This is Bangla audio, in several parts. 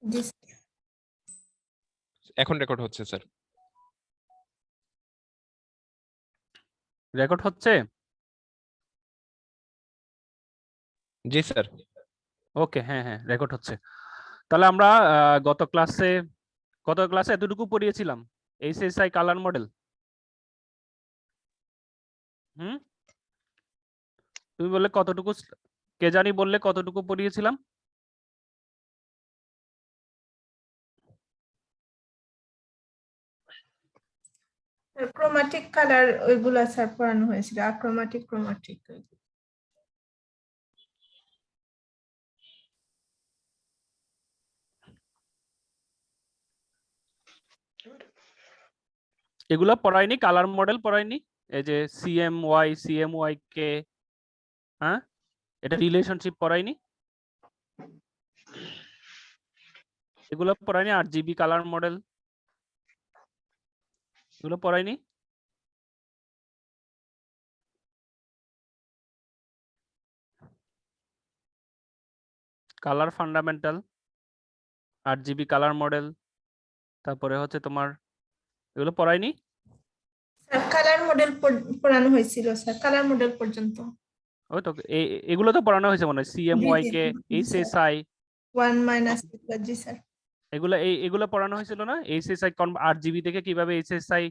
জি এখন রেকর্ড হচ্ছে স্যার। রেকর্ড হচ্ছে? জি স্যার। ওকে, হ্যাঁ হ্যাঁ রেকর্ড হচ্ছে। তাহলে আমরা গত ক্লাসে এতটুকু পড়িয়েছিলাম, এইচএসআই কালার মডেল। তুমি বললে কতটুকু, কে জানি বললে কতটুকু পড়িয়েছিলাম? ক্রোমাটিক কালার ওইগুলা স্যার পড়ানো হয়েছিল, আক্রোমাটিক ক্রোমাটিক। এগুলো পড়ায়নি, কালার মডেল পড়ায়নি, এই যে সিএমওয়াই কে, হ্যাঁ এটা রিলেশনশিপ পড়ায়নি, এগুলো পড়ায়নি। আরজিবি কালার মডেল এগুলো পড়ায়নি। Colour fundamental, RGB colour model, তারপরে হচ্ছে তোমার এগুলো পড়ায়নি। স্যার কালার মডেল পড়ানো হয়েছিল স্যার, কালার মডেল পর্যন্ত। ওই তো এগুলো তো পড়ানো হয়েছে মনে হয়, সিএমওয়াই কে, এইচএসআই 1 - জি স্যার। এগুলো পড়ানো হয়েছিল না? এইচএসআই আরজিবি থেকে কিভাবে এইচএসআই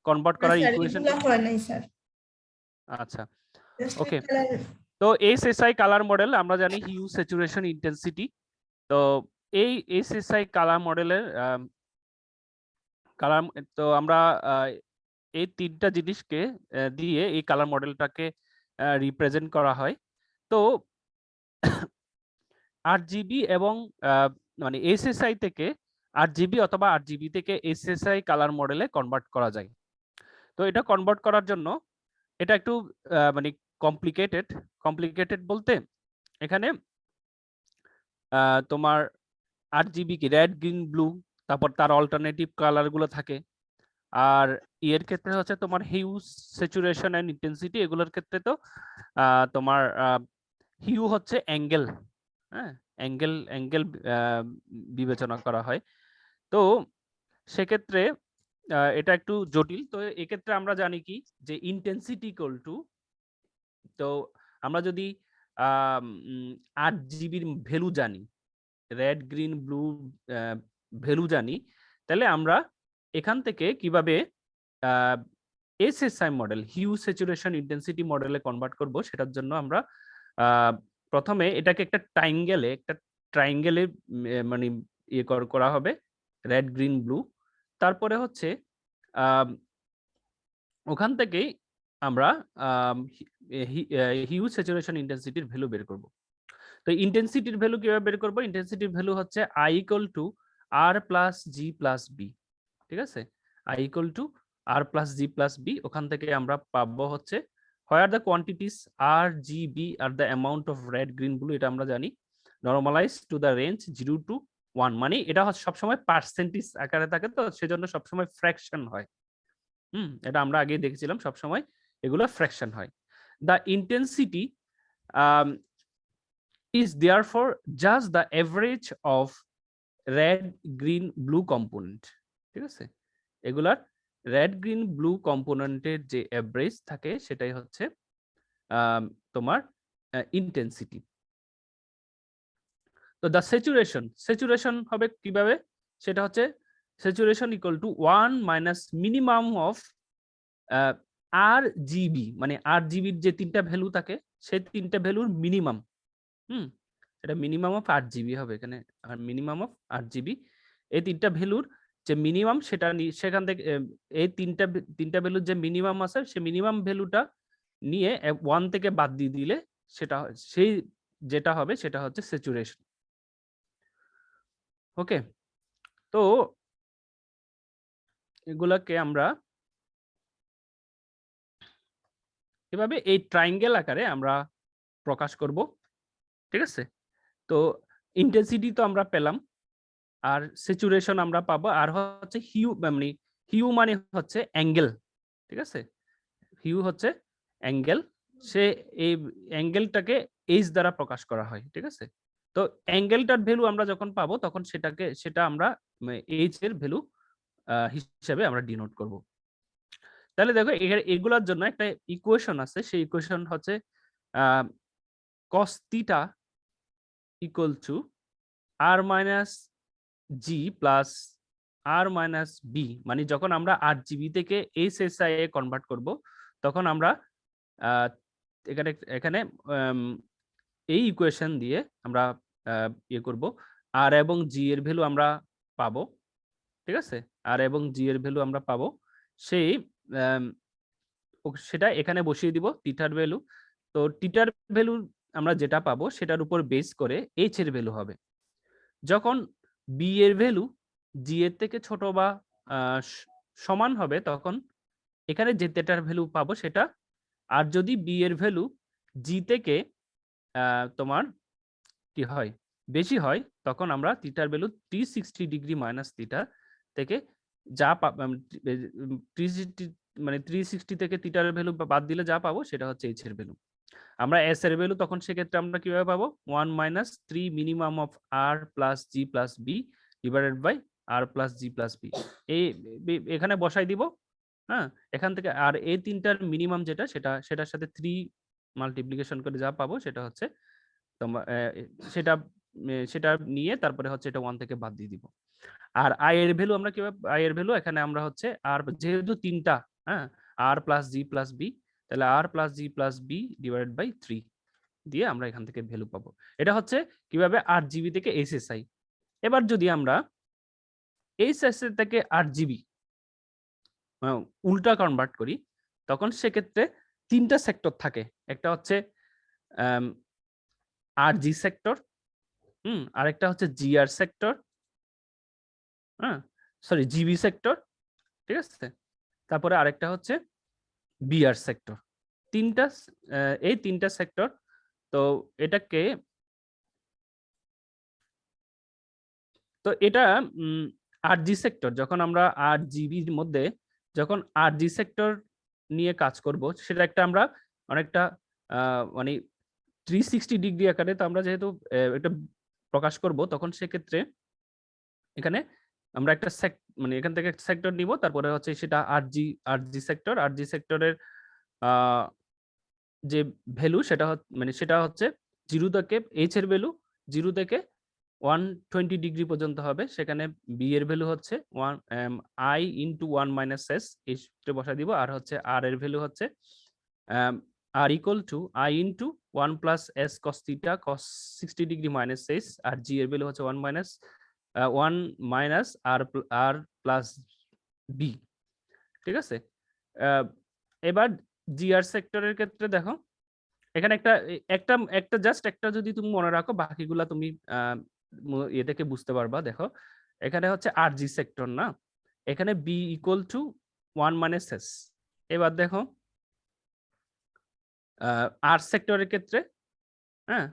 কনভার্ট করার স্যার ইকুয়েশন। এগুলা হয় নাই স্যার। আচ্ছা Just ওকে। কালার। তো এইচএসআই কালার মডেল আমরা জানি হিউ, স্যাচুরেশন, ইন্টেন্সিটি। তো এই এইচএসআই কালার মডেলের কালার, তো আমরা এই তিনটা জিনিসকে দিয়ে এই কালার মডেলটাকে রিপ্রেজেন্ট করা হয়। তো আরজিবি এবং মানে এসএসআই থেকে আরজিবি অথবা আরজিবি থেকে এসএসআই কালার মডেলে কনভার্ট করা যায়। তো এটা কনভার্ট করার জন্য এটা একটু মানে কমপ্লিকেটেড বলতে এখানে তোমার আরজিবি কি রেড, গ্রিন, ব্লু, তারপর তার অল্টারনেটিভ কালার গুলো থাকে। আর এর ক্ষেত্রে হচ্ছে তোমার হিউ, স্যাচুরেশন এন্ড ইন্টেন্সিটি, এগুলোর ক্ষেত্রে তো তোমার হিউ হচ্ছে অ্যাঙ্গেল, হ্যাঁ অ্যাঙ্গেল বিবেচনা করা হয়। তো সেক্ষেত্রে এটা একটু জটিল। তো এক্ষেত্রে আমরা জানি কি যে ইন্টেন্সিটি ইকুয়াল টু, তো আমরা যদি 8 জিবির ভ্যালু জানি, রেড, গ্রিন, ব্লু ভ্যালু জানি, তাহলে আমরা এখান থেকে কিভাবে SSI model, hue, saturation, intensity মডেলে কনভার্ট করব, সেটার জন্য আমরা প্রথমে এটাকে একটা ট্রাইঙ্গেলে মানে ইয়ে করা হবে, রেড, গ্রিন, ব্লু। তারপরে হচ্ছে ওখান থেকেই আমরা হিউ, স্যাচুরেশন, ইন্টেন্সিটির ভ্যালু বের করব। তো ইন্টেন্সিটির ভ্যালু কিভাবে বের করব? ইন্টেন্সিটির ভ্যালু হচ্ছে I = R + G + B, ঠিক আছে? I = R + G + B। ওখান থেকে আমরা পাবো হচ্ছে where the quantities R, G, B are the amount of red, green, blue, এটা আমরা জানি। Normalized to the range 0 to 1, মানে এটা হচ্ছে সবসময় পার্সেন্টেজ আকারে থাকে, তো সেজন্য সবসময় ফ্র্যাকশন হয়। এটা আমরা আগে দেখেছিলাম, সবসময় এগুলো ফ্র্যাকশন হয়। The intensity is therefore just the average of red, green, blue component, ঠিক আছে? এগুলার রেড, গ্রিন, ব্লু কম্পোনেন্টের যে এভারেজ থাকে সেটাই হচ্ছে তোমার ইন্টেন্সিটি। তো দ্য স্যাচুরেশন হবে কিভাবে? সেটা হচ্ছে saturation equal to 1 minus minimum of R GB, মানে আর জিবির যে তিনটা ভ্যালু থাকে সেই তিনটা ভ্যালুর মিনিমাম। এটা মিনিমাম অফ 8 জিবি হবে এখানে, আর মিনিমাম অফ 8 জিবি, এই তিনটা ভ্যালুর যে মিনিমাম সেটা সেখান থেকে এই তিনটা ভ্যালুর যে মিনিমাম আছে সেই মিনিমাম ভ্যালুটা নিয়ে 1 থেকে বাদ দিয়ে দিলে সেটা সেই যেটা হবে সেটা হচ্ছে স্যাচুরেশন। ওকে, তো এগুলাকে আমরা এভাবে এই ট্রায়াঙ্গেল আকারে আমরা প্রকাশ করব, ঠিক আছে? তো ইন্টেন্সিটি তো আমরা পেলাম, আর স্যাচুরেশন আমরা পাবো, আর হচ্ছে হিউ, মানে হিউ মানে হচ্ছে অ্যাঙ্গেল, ঠিক আছে? হিউ হচ্ছে অ্যাঙ্গেল, সে এই অ্যাঙ্গেলটাকে এইচ দ্বারা প্রকাশ করা হয়, ঠিক আছে? তো তো অ্যাঙ্গেলটার ভ্যালু আমরা যখন পাবো তখন সেটা আমরা এইচ এর ভ্যালু হিসেবে আমরা ডিনোট করব। তাহলে দেখো এগুলোর জন্য একটা ইকুয়েশন আছে, সেই ইকুয়েশন হচ্ছে cos theta equal to r minus G plus r minus B, মানে যখন আমরা RGB থেকে SSI এ কনভার্ট করব তখন আমরা এখানে এখানে এই ইকুয়েশন দিয়ে আমরা ইয়ে করব, আর এবং জি এর ভ্যালু আমরা পাবো, ঠিক আছে, আর এবং জি এর ভ্যালু আমরা পাবো, সেই সেটা এখানে বসিয়ে দিব থিটার ভ্যালু। তো থিটার ভ্যালু আমরা যেটা পাবো সেটার উপর বেস করে এইচ এর ভ্যালু হবে। যখন বি এর ভ্যালু জি এর থেকে ছোট বা সমান হবে তখন এখানে যে থিটার ভ্যালু পাবো সেটা, আর যদি বি এর ভ্যালু জি থেকে তোমার কি হয় বেশি হয় তখন আমরা থিটার ভ্যালু 360 ডিগ্রি মাইনাস থিটা থেকে যা মানে 360 থেকে থিটার ভ্যালু বাদ দিলে যা পাবো সেটা হচ্ছে এইচ এর ভ্যালু। আমরা এস এর ভ্যালু তখন সেক্ষেত্রে আমরা কিভাবে পাবো, 1 minus 3 minimum of R plus G plus B divided by R plus G plus B, এই এখানে বসাই দিব। হ্যাঁ, এখান থেকে আর এই তিনটার মিনিমাম যেটা সেটার সাথে 3 মাল্টিপ্লিকেশন করে যা পাবো সেটা হচ্ছে তোমার সেটা নিয়ে তারপরে হচ্ছে এটা 1 থেকে বাদ দিয়ে দিব। আর আই এর ভ্যালু আমরা কিভাবে, আই এর ভ্যালু এখানে আমরা হচ্ছে আর যেহেতু তিনটা, হ্যাঁ, R plus G plus B, তাহলে R plus G plus B divided by 3 দিয়ে আমরা এখান থেকে ভ্যালু পাবো। এটা হচ্ছে কিভাবে RGB থেকে SSI। এবার যদি আমরা SSI থেকে RGB উল্টা কনভার্ট করি তখন সেক্ষেত্রে তিনটা সেক্টর থাকে, একটা হচ্ছে RG সেক্টর, আরেকটা হচ্ছে GR সেক্টর, হ্যাঁ সরি জিবি সেক্টর, ঠিক আছে, তারপরে আরেকটা হচ্ছে বিআর সেক্টর। এই তিনটা সেক্টর। তো এটাকে এটা RG সেক্টর, যখন আমরা RGBর মধ্যে যখন RG সেক্টর নিয়ে কাজ করব সেটা একটা আমরা অনেকটা মানে 360 ডিগ্রি আকারে, তো আমরা যেহেতু এটা প্রকাশ করব তখন সেক্ষেত্রে এখানে আমরা একটা মানে এখান থেকে একটা সেক্টর নিব, তারপরে হচ্ছে সেটা আরজি সেক্টরের যে ভ্যালু সেটা মানে সেটা হচ্ছে 0 থেকে এইচ এর ভ্যালু 0 থেকে 120 ডিগ্রি পর্যন্ত হবে, সেখানে বি এর ভ্যালু হচ্ছে আই ইন্টু 1 মাইনাস এস, এই সূত্রে বসাই দিব। আর হচ্ছে আর এর ভ্যালু হচ্ছে R equal to I into 1 plus S cos theta cos 60 degree minus S, আর জি এর ভ্যালু হচ্ছে 1 মাইনাস আর প্লাস বি, ঠিক আছে। এবার জিআর সেক্টরের ক্ষেত্রে দেখো এখানে একটা জাস্ট একটা যদি তুমি মনে রাখো বাকিগুলা তুমি এ থেকে বুঝতে পারবা। দেখো এখানে হচ্ছে আরজি সেক্টর না, এখানে B equal to 1 minus S. এবার দেখো আর সেক্টরের ক্ষেত্রে, হ্যাঁ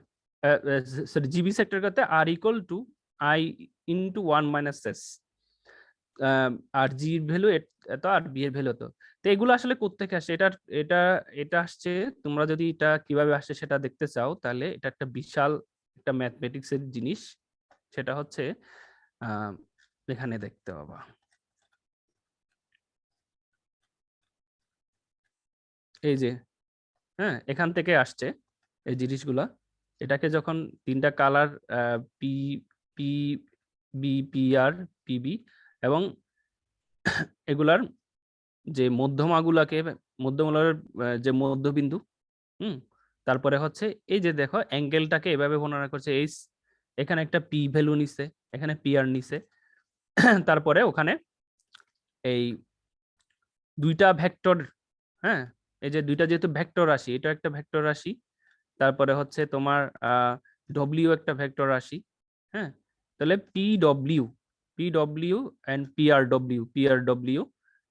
সরি জিবি সেক্টরের ক্ষেত্রে R equal to I into 1 minus S, আর জি এর ভ্যালু এত আর বি এর ভ্যালু এত। তো এগুলো আসলে কোত্থেকে আসছে, এটা আসছে, তোমরা যদি এটা কিভাবে আসছে সেটা দেখতে চাও তাহলে এটা একটা বিশাল একটা ম্যাথমেটিক্স এর জিনিস, সেটা হচ্ছে এখানে দেখতে পাবা। এই যে হ্যাঁ এখান থেকে আসছে এই জিনিসগুলা। এটাকে যখন তিনটা colour P P B P R PB এবং এগুলার যে মধ্যমাগুলার যে মধ্যবিন্দু, তারপরে হচ্ছে এই যে দেখো অ্যাঙ্গেলটাকে এভাবে বর্ণনা করছে, এইচ এখানে একটা পি ভ্যালু নিছে, এখানে পি আর নিছে, তারপরে ওখানে এই দুইটা ভেক্টর, হ্যাঁ এই যে দুইটা যেহেতু ভেক্টর রাশি, এটা একটা ভেক্টর রাশি, তারপরে হচ্ছে তোমার ডব্লিউ একটা ভেক্টর রাশি, হ্যাঁ তাহলে P W and P R W,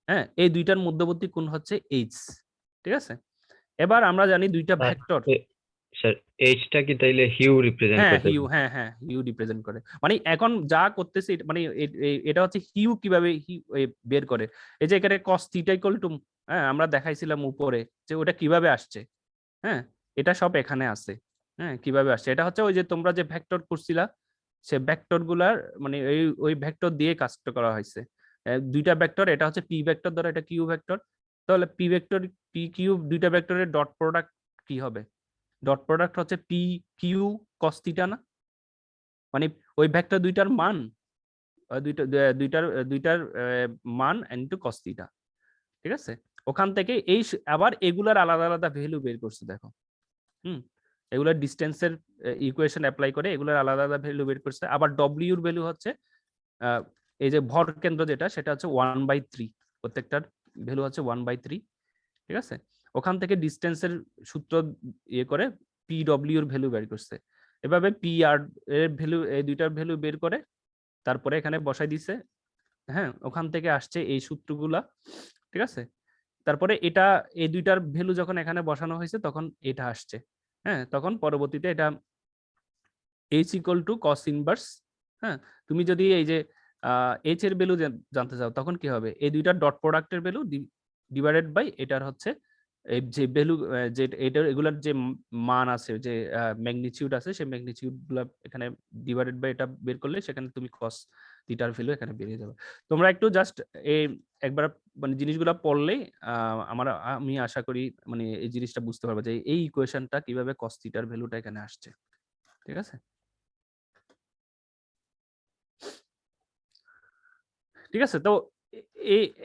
হ্যাঁ এই দুইটার মধ্যবর্তী কোণ হচ্ছে এইচ, ঠিক আছে। এবার আমরা জানি দুইটা ভেক্টর, স্যার এইচটা কি তাইলে হিউ রিপ্রেজেন্ট করতে? হ্যাঁ হিউ রিপ্রেজেন্ট করে, মানে এখন যা করতেছে মানে এটা হচ্ছে হিউ কিভাবে বের করে। এই যে এখানে cos থিটা ইকুয়াল টু, হ্যাঁ আমরা দেখাইছিলাম উপরে যে ওটা কিভাবে আসছে, হ্যাঁ এটা সব এখানে আছে, হ্যাঁ কিভাবে আসছে, এটা হচ্ছে ওই যে তোমরা যে ভেক্টর করছিলা সে ভেক্টর গুলার মানে ওই ভেক্টর দিয়ে কাজটা করা হয়েছে। দুইটা ভেক্টর, এটা হচ্ছে পি ভেক্টর ধরো, এটা কিউ ভেক্টর, তাহলে পি ভেক্টর পি কিউ দুইটা ভেক্টরের ডট প্রোডাক্ট কি হবে? ডট প্রোডাক্ট হচ্ছে পি কিউ কস থিটা না, মানে ওই ভেক্টর দুইটার মান দুইটার মান ইনটু কস থিটা, ঠিক আছে? ওখান থেকে আবার এগুলার আলাদা আলাদা ভ্যালু বের করছে দেখো। এগুলার ডিস্টেন্সের ইকুয়েশন অ্যাপ্লাই করে এগুলার আলাদা আলাদা ভ্যালু বের করছে। আবার ডব্লিউর ভ্যালু হচ্ছে এই যে ভর কেন্দ্র যেটা সেটা হচ্ছে 1/3, প্রত্যেকটার ভ্যালু হচ্ছে 1/3, ঠিক আছে? ওখান থেকে ডিস্টেন্সের সূত্র ইয়ে করে পিডব্লিউ এর ভ্যালু বের করছে। এভাবে পি আর এর ভ্যালু, এই দুইটার ভ্যালু বের করে তারপরে এখানে বসাই দিছে। হ্যাঁ, ওখান থেকে আসছে এই সূত্রগুলা, ঠিক আছে? তারপরে এটা এই দুইটার ভ্যালু যখন এখানে বসানো হয়েছে তখন এটা আসছে। হ্যাঁ, তখন পরবর্তীতে এটা h equal to cos inverse. হ্যাঁ, তুমি যদি এই যে h এর ভ্যালু জানতে চাও তখন কি হবে? এই দুইটার ডট প্রোডাক্টের ভ্যালু ডিভাইডেড বাই এটার হচ্ছে এই যে ভ্যালু, যে এটার এগুলার যে মান আছে, যে ম্যাগনিটিউড আছে, সেই ম্যাগনিটিউড গুলা এখানে ডিভাইডেড বাই এটা বের করলে সেখানে তুমি কস থিটার ভ্যালু এখানে বেরিয়ে যাবে। তোমরা একটু জাস্ট এই একবার মানে জিনিসগুলো পড়লেই আমি আশা করি মানে এই জিনিসটা বুঝতে পারবে যে এই ইকুয়েশনটা কিভাবে কস থিটার ভ্যালুটা এখানে আসছে, ঠিক আছে? ঠিক আছে, তো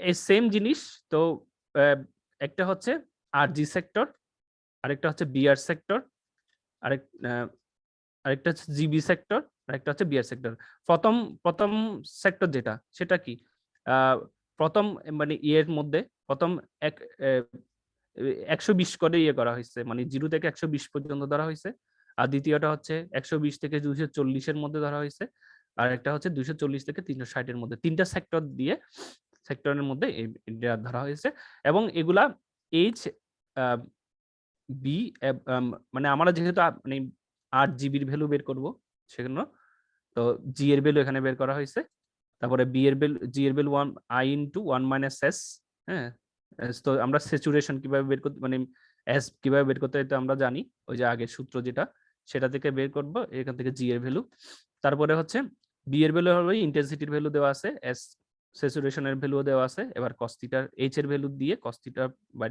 এই সেম জিনিস তো একটা হচ্ছে আর জি সেক্টর, আরেকটা হচ্ছে বিআর সেক্টর, আরেকটা হচ্ছে জিবি সেক্টর, আরেকটা হচ্ছে বিআর সেক্টর। প্রথম প্রথম সেক্টর যেটা সেটা কি প্রথম মানে ইয়ের মধ্যে প্রথম 120 করে ইয়ে করা হয়েছে, মানে 0 থেকে 120 পর্যন্ত ধরা হয়েছে। আর দ্বিতীয়টা হচ্ছে 120 থেকে 240 এর মধ্যে ধরা হয়েছে, আর একটা হচ্ছে 240 থেকে 360 এর মধ্যে। তিনটা সেক্টর দিয়ে সেক্টরের মধ্যে এটা ধরা হয়েছে। এবং এগুলা এইচ বি মানে আমরা যেহেতু মানে 8 জিবির ভ্যালু বের করব সেজন্য তো জি এর ভ্যালু এখানে বের করা হয়েছে। তারপরে বি এর ভ্যালু, জি এর value 1 i into 1 minus S. হ্যাঁ, তো আমরা স্যাচুরেশন কিভাবে বের করতে মানে এস কিভাবে বের করতে হয় এটা আমরা জানি, ওই যে আগের সূত্র যেটা সেটা থেকে বের করব, এখান থেকে জি এর ভ্যালু। তারপরে হচ্ছে বি এর ভ্যালু হলো ইন্টেন্সিটির ভ্যালু দেওয়া আছে, এস স্যাচুরেশনের ভ্যালু দেওয়া আছে। এবার cos থিটার এইচ এর ভ্যালু দিয়ে cos থিটা বাই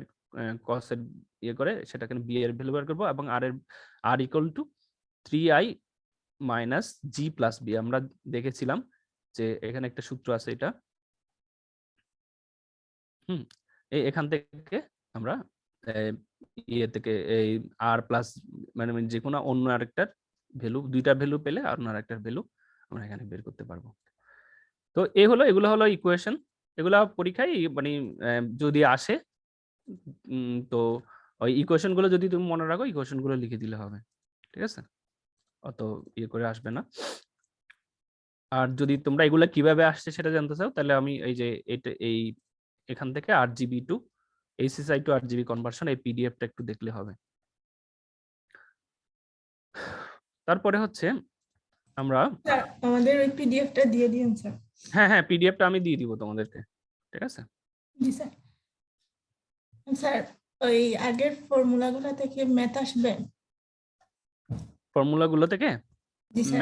cos এর ইয়ে করে সেটাকে বি এর ভ্যালু বের করব। এবং আর এর R equal to 3i minus G plus B. আমরা দেখেছিলাম যে এখানে একটা সূত্র আছে এটা, এখান থেকে আমরা ইয়ে থেকে এই আর প্লাস মানে যে কোনো অন্য আরেকটার ভ্যালু, দুইটা ভ্যালু পেলে আর অন্য আরেকটার ভ্যালু আমরা এখানে বের করতে পারবো। তো এগুলো হলো ইকুয়েশন। এগুলা পরীক্ষায় মানে যদি আসে তো ওই ইকুয়েশন গুলো যদি তুমি মনে রাখো, ইকুয়েশন গুলো লিখে দিলে হবে, ঠিক আছে? অত ইয়ে করে আসবে না। আর যদি তোমরা এগুলা কিভাবে আসছে সেটা জানতে চাও তাহলে আমি এই যে এই এখান থেকে 8GB two ACSI two 8GB conversion এই পিডিএফটা একটু দেখলে হবে। তারপরে হচ্ছে আমরা স্যার আমাদের ওই পিডিএফটা দিয়ে দিন স্যার। হ্যাঁ পিডিএফটা আমি দিয়ে দিব তোমাদেরকে, ঠিক আছে? জি স্যার। স্যার ওই আগের ফর্মুলাগুলো থেকে ম্যাথ আসবে? ফর্মুলাগুলো থেকে জি স্যার।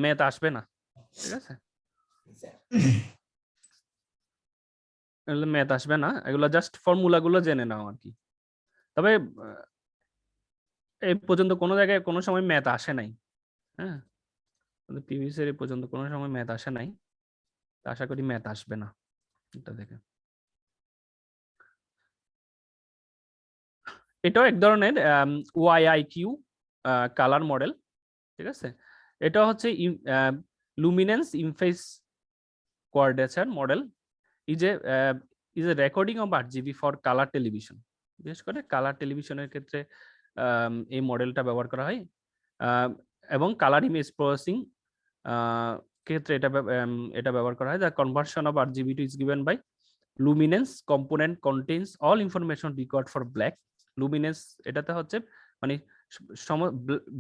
ম্যাথ আসবে না, ঠিক আছে? ম্যাথ আসবে না, এগুলো জাস্ট ফর্মুলাগুলো জেনে নাও আর কি। তবে এই পর্যন্ত কোনো জায়গায় কোনো সময় ম্যাথ আসে নাই। হ্যাঁ, প্রিভিয়াস ইয়ার পর্যন্ত কোনো সময় ম্যাথ আসে নাই, আশা করি ম্যাথ আসবে না এটা দেখে। এটাও এক ধরনের OIIQ কালার মডেল, ঠিক আছে? এটা হচ্ছে luminance in phase quadrature model is a recording of RGB for colour television. বিশেষ করে কালার টেলিভিশনের ক্ষেত্রে এই মডেলটা ব্যবহার করা হয়। এবং কালার ইমেজ প্রসেসিং ক্ষেত্রে এটা ব্যবহার করা হয়। The conversion of RGB is given by luminance component contains all information required for black. Luminance এটাতে হচ্ছে মানে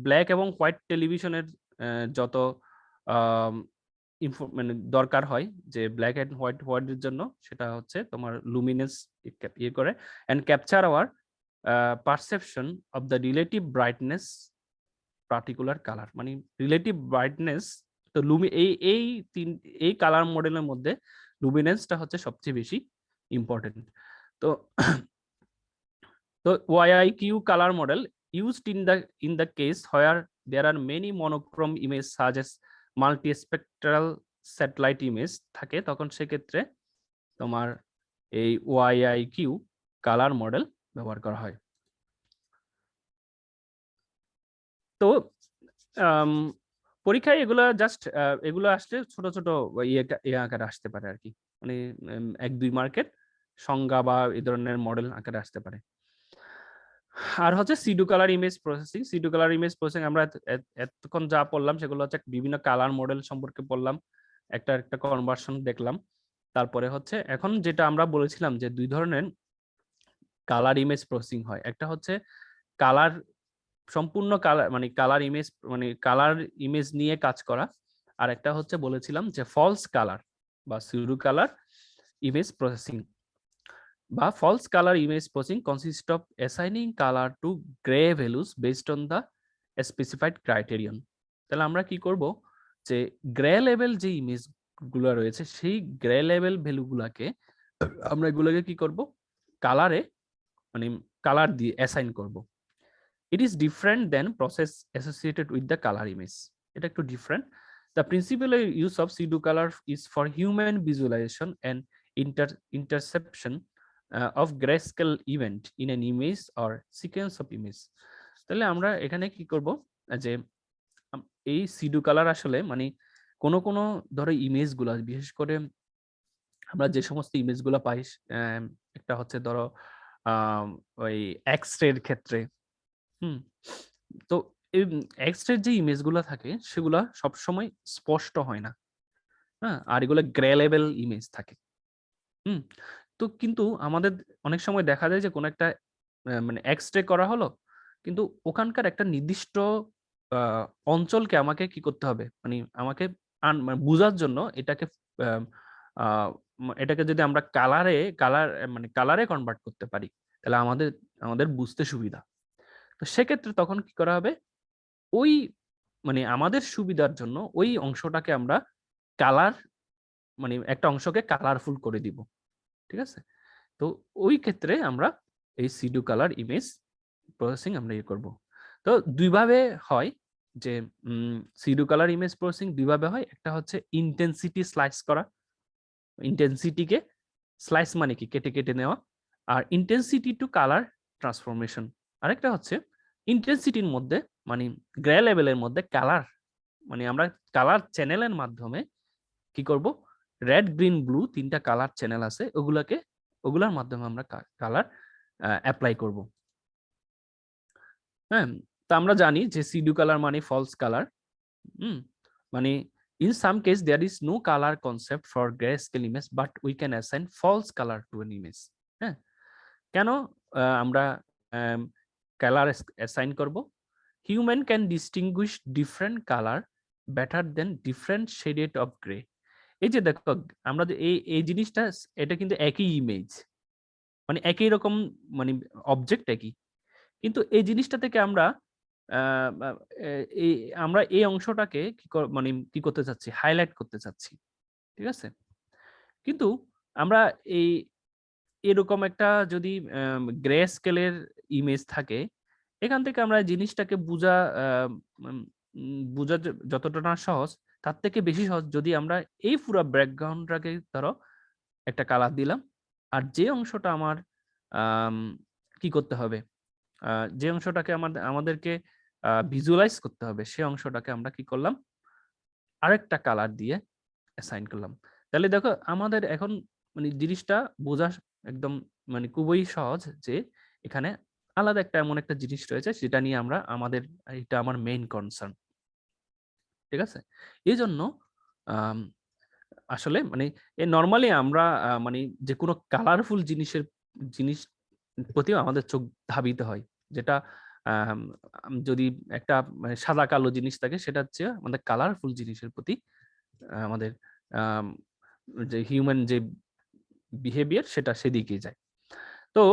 ব্ল্যাক এবং হোয়াইট টেলিভিশনের যত মানে দরকার হয় যে ব্ল্যাক এন্ড হোয়াইটের জন্য, সেটা হচ্ছে তোমার লুমিনেন্স ইয়ে করে, and capture our perception of the relative brightness particular colour, মানে রিলেটিভ ব্রাইটনেস। তো এই কালার মডেলের মধ্যে লুমিনেন্সটা হচ্ছে সবচেয়ে বেশি ইম্পর্টেন্ট। তো তো YIQ color model used in the case where there are many monochrome image such as multispectral satellite image থাকে, তখন সেক্ষেত্রে তোমার এই YIQ কালার মডেল ব্যবহার করা হয়। তো পরীক্ষায় এগুলো আসলে ছোট ছোট ইয়ে আকারে আসতে পারে আর কি, মানে 1-2 মার্কের সংজ্ঞা বা এই ধরনের মডেল আকারে আসতে পারে। আর হচ্ছে pseudo colour image processing. Pseudo colour image processing আমরা এতক্ষণ যা পড়লাম সেগুলো হচ্ছে বিভিন্ন কালার মডেল সম্পর্কে পড়লাম, একটা কনভার্সন দেখলাম। তারপরে হচ্ছে এখন যেটা আমরা বলেছিলাম যে 2 ধরনের কালার ইমেজ প্রসেসিং হয়, একটা হচ্ছে কালার সম্পূর্ণ কালার মানে কালার ইমেজ নিয়ে কাজ করা, আর একটা হচ্ছে বলেছিলাম যে ফলস কালার বা সিডু কালার ইমেজ প্রসেসিং। বা false color image processing consists of assigning color to gray values based on the specified criterion. তাহলে আমরা কি করব যে গ্রে লেভেল যে ইমেজ গুলো রয়েছে সেই গ্রে লেভেল ভ্যালু গুলাকে আমরা এগুলোকে কি করব কালারে মানে কালার দিয়ে অ্যাসাইন করব। It is different than process associated with the color image. এটা একটু different. The principal use of pseudo color is for human visualization and interception of grayscale event in an image or sequence of image. তাহলে আমরা এখানে কি করব যে এই সিডু কালার আসলে মানে কোন ধরো ইমেজ গুলা, বিশেষ করে আমরা যে সমস্ত ইমেজ গুলা পাই, একটা হচ্ছে ধরো ওই এক্স-রের ক্ষেত্রে, তো এই এক্স-রের যে ইমেজ গুলা থাকে সেগুলা সবসময় স্পষ্ট হয় না, হ্যাঁ, আর এগুলো গ্রে লেভেল ইমেজ থাকে। তো কিন্তু আমাদের অনেক সময় দেখা যায় যে কোন একটা মানে এক্স-রে করা হলো, কিন্তু ওখানকার একটা নির্দিষ্ট অঞ্চলকে আমাকে কি করতে হবে, মানে আমাকে মানে বোঝার জন্য এটাকে যদি আমরা কালারে কনভার্ট করতে পারি তাহলে আমাদের বুঝতে সুবিধা। তো সেক্ষেত্রে তখন কি করা হবে, ওই মানে আমাদের সুবিধার জন্য ওই অংশটাকে আমরা কালার মানে একটা অংশকে কালারফুল করে দিব, ঠিক আছে? তো ওই ক্ষেত্রে আমরা এই সিডু কালার ইমেজ প্রসেসিং আমরা ইয়ে করব। তো দুই ভাবে হয় যে সিডু কালার ইমেজ প্রসেসিং দুই ভাবে হয়। একটা হচ্ছে ইন্টেন্সিটি স্লাইস করা, ইন্টেন্সিটিকে স্লাইস মানে কি কেটে কেটে নেওয়া, আর ইন্টেন্সিটি টু কালার ট্রান্সফরমেশন। আরেকটা হচ্ছে ইন্টেন্সিটির মধ্যে মানে গ্রে লেভেলের মধ্যে কালার মানে আমরা কালার চ্যানেলের মাধ্যমে কি করব, রেড গ্রিন ব্লু 3টা কালার চ্যানেল আছে, ওগুলার মাধ্যমে আমরা কালার অ্যাপ্লাই করব। হ্যাঁ, তো আমরা জানি যে সিডু কালার মানে ফলস কালার। মানে in some case there is no color concept for grayscale image but we can assign false color to an image. হ্যাঁ, কেন আমরা কালার অ্যাসাইন করব? Human can distinguish different color better than different shade of gray. এই যে দেখো আমরা যে এই জিনিসটা, এটা কিন্তু একই ইমেজ, মানে একই রকম মানে অবজেক্ট একই, কিন্তু এই জিনিসটা থেকে আমরা এই অংশটাকে মানে কি করতে চাচ্ছি, হাইলাইট করতে চাচ্ছি, ঠিক আছে? কিন্তু আমরা এরকম একটা যদি গ্রে স্কেলের ইমেজ থাকে, এখান থেকে আমরা জিনিসটাকে বোঝা যতটা না সহজ তার থেকে বেশি সহজ যদি আমরা এই পুরো ব্যাকগ্রাউন্ডটাকে ধরো একটা কালার দিলাম, আর যে অংশটা আমার কি করতে হবে, যে অংশটাকে আমাদেরকে ভিজুয়ালাইজ করতে হবে সেই অংশটাকে আমরা কি করলাম, আরেকটা কালার দিয়ে অ্যাসাইন করলাম। তাহলে দেখো আমাদের এখন মানে জিনিসটা বোঝা একদম মানে খুবই সহজ যে এখানে আলাদা এমন একটা জিনিস রয়েছে সেটা নিয়ে এটা আমার মেইন কনসার্ন, ঠিক আছে? এই জন্য আসলে মানে নর্মালি আমরা মানে যে কোনো কালারফুল জিনিস প্রতিও আমাদের চোখ ধাবিত হয়, যেটা যদি একটা মানে সাদা কালো জিনিস থাকে সেটা হচ্ছে আমাদের কালারফুল জিনিসের প্রতি আমাদের যে হিউম্যান যে বিহেভিয়ার সেটা সেদিকে যায়। তো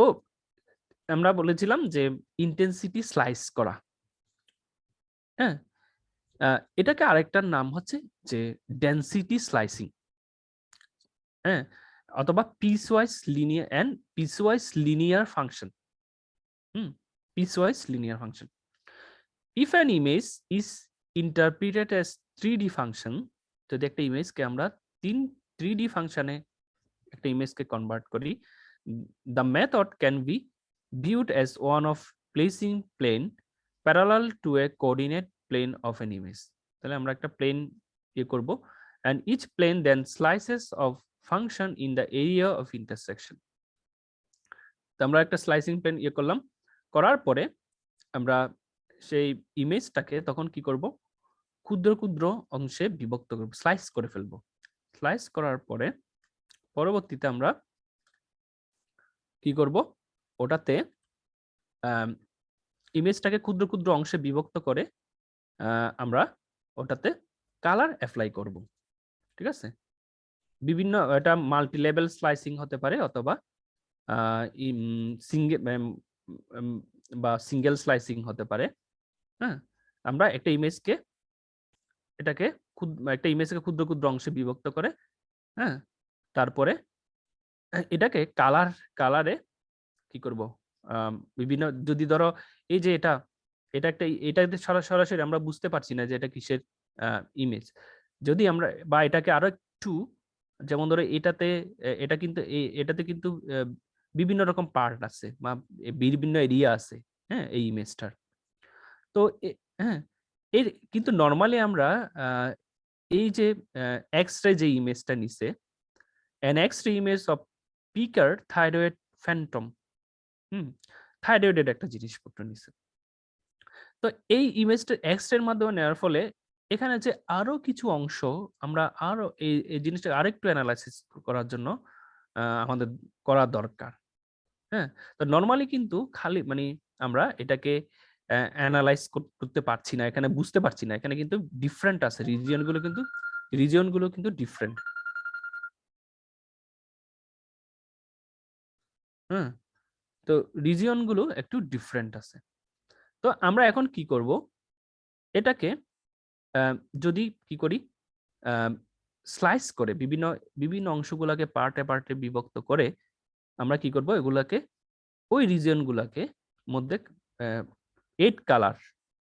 আমরা বলেছিলাম যে ইন্টেন্সিটি স্লাইস করা, হ্যাঁ, এটাকে আরেকটার নাম হচ্ছে যে ডেনসিটি স্লাইসিং, হ্যাঁ, অথবা piecewise linear function. Piecewise linear function. If an image is interpreted as 3D function, যদি একটা ইমেজকে আমরা 3D ফাংশনে একটা ইমেজকে কনভার্ট করি, the method can be viewed as one of placing plane parallel to a coordinate plane of an image. তাহলে আমরা একটা প্লেন করব, and each plane then slices of function in the area of intersection. তো আমরা একটা স্লাইসিং প্লেন করলাম, করার পরে আমরা সেই ইমেজটাকে তখন কি করব, ক্ষুদ্র ক্ষুদ্র অংশে বিভক্ত করব, স্লাইস করে ফেলবো। স্লাইস করার পরে পরবর্তীতে আমরা কি করব, ওটাতে ইমেজটাকে ক্ষুদ্র ক্ষুদ্র অংশে বিভক্ত করে আমরা ওটাতে কালার অ্যাপ্লাই করব। ঠিক আছে, বিভিন্ন, এটা মাল্টি লেভেল স্লাইসিং হতে পারে, অথবা সিঙ্গেল স্লাইসিং হতে পারে। হ্যাঁ, আমরা একটা ইমেজকে ক্ষুদ্র ক্ষুদ্র অংশে বিভক্ত করে, হ্যাঁ, তারপরে এটাকে কালারে কি করব, বিভিন্ন, যদি ধরো এই যে এটাতে সরাসরি আমরা বুঝতে পারছি না যে এটা কিসের ইমেজ, যদি আমরা, বা এটাকে আরো একটু, যেমন ধরো এটাতে কিন্তু বিভিন্ন রকম পার্ট আছে বা বিভিন্ন এরিয়া আছে, হ্যাঁ, এই ইমেজটার। তো হ্যাঁ, এর কিন্তু নরমালি আমরা এই যে এক্স-রে যে ইমেজটা নিছে, an X-ray image of পিকার থাইরয়েড ফ্যান্টম, থাইরয়েডের একটা জিনিসপত্র নিছে। তো এই ইমেজটা এক্স-রে এর মাধ্যমে নেওয়ার ফলে এখানে যে আরো কিছু অংশ আমরা আরো এই জিনিসটা আরেকটু অ্যানালাইসিস করার জন্য আমাদের করা দরকার। হ্যাঁ, তো নরমালি কিন্তু খালি মানে আমরা এটাকে অ্যানালাইজ করতে পারছি না, এখানে বুঝতে পারছি না, এখানে কিন্তু ডিফারেন্ট আছে, রিজিয়নগুলো কিন্তু ডিফারেন্ট। হ্যাঁ, তো রিজিয়নগুলো একটু ডিফারেন্ট আছে। তো আমরা এখন কি করব, এটাকে যদি কি করি, স্লাইস করে বিভিন্ন অংশগুলোকে পার্টে বিভক্ত করে আমরা কি করব, এগুলাকে ওই রিজিয়নগুলোকে মধ্যে 8 কালার,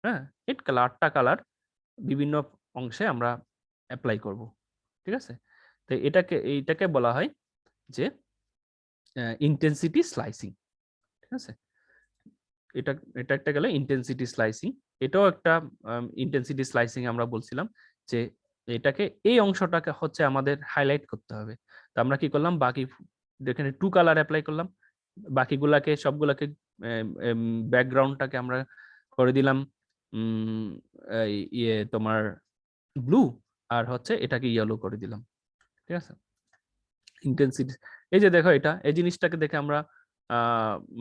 হ্যাঁ, 8টা কালার বিভিন্ন অংশে আমরা অ্যাপ্লাই করব। ঠিক আছে, তো এইটাকে বলা হয় যে ইন্টেন্সিটি স্লাইসিং। ঠিক আছে, এটা একটা গেল ইন্টেন্সিটি স্লাইসিং। এটাও একটা ইন্টেন্সিটি স্লাইসিং আমরা বলছিলাম যে এটাকে, এই অংশটাকে হচ্ছে আমাদের হাইলাইট করতে হবে। তো আমরা কি করলাম, বাকি এখানে 2 কালার অ্যাপ্লাই করলাম, বাকিগুলাকে সবগুলাকে ব্যাকগ্রাউন্ডটাকে আমরা করে দিলাম তোমার ব্লু, আর হচ্ছে এটাকে ইয়েলো করে দিলাম। ঠিক আছে, ইন্টেন্সিটি, এই যে দেখো এই জিনিসটাকে দেখে আমরা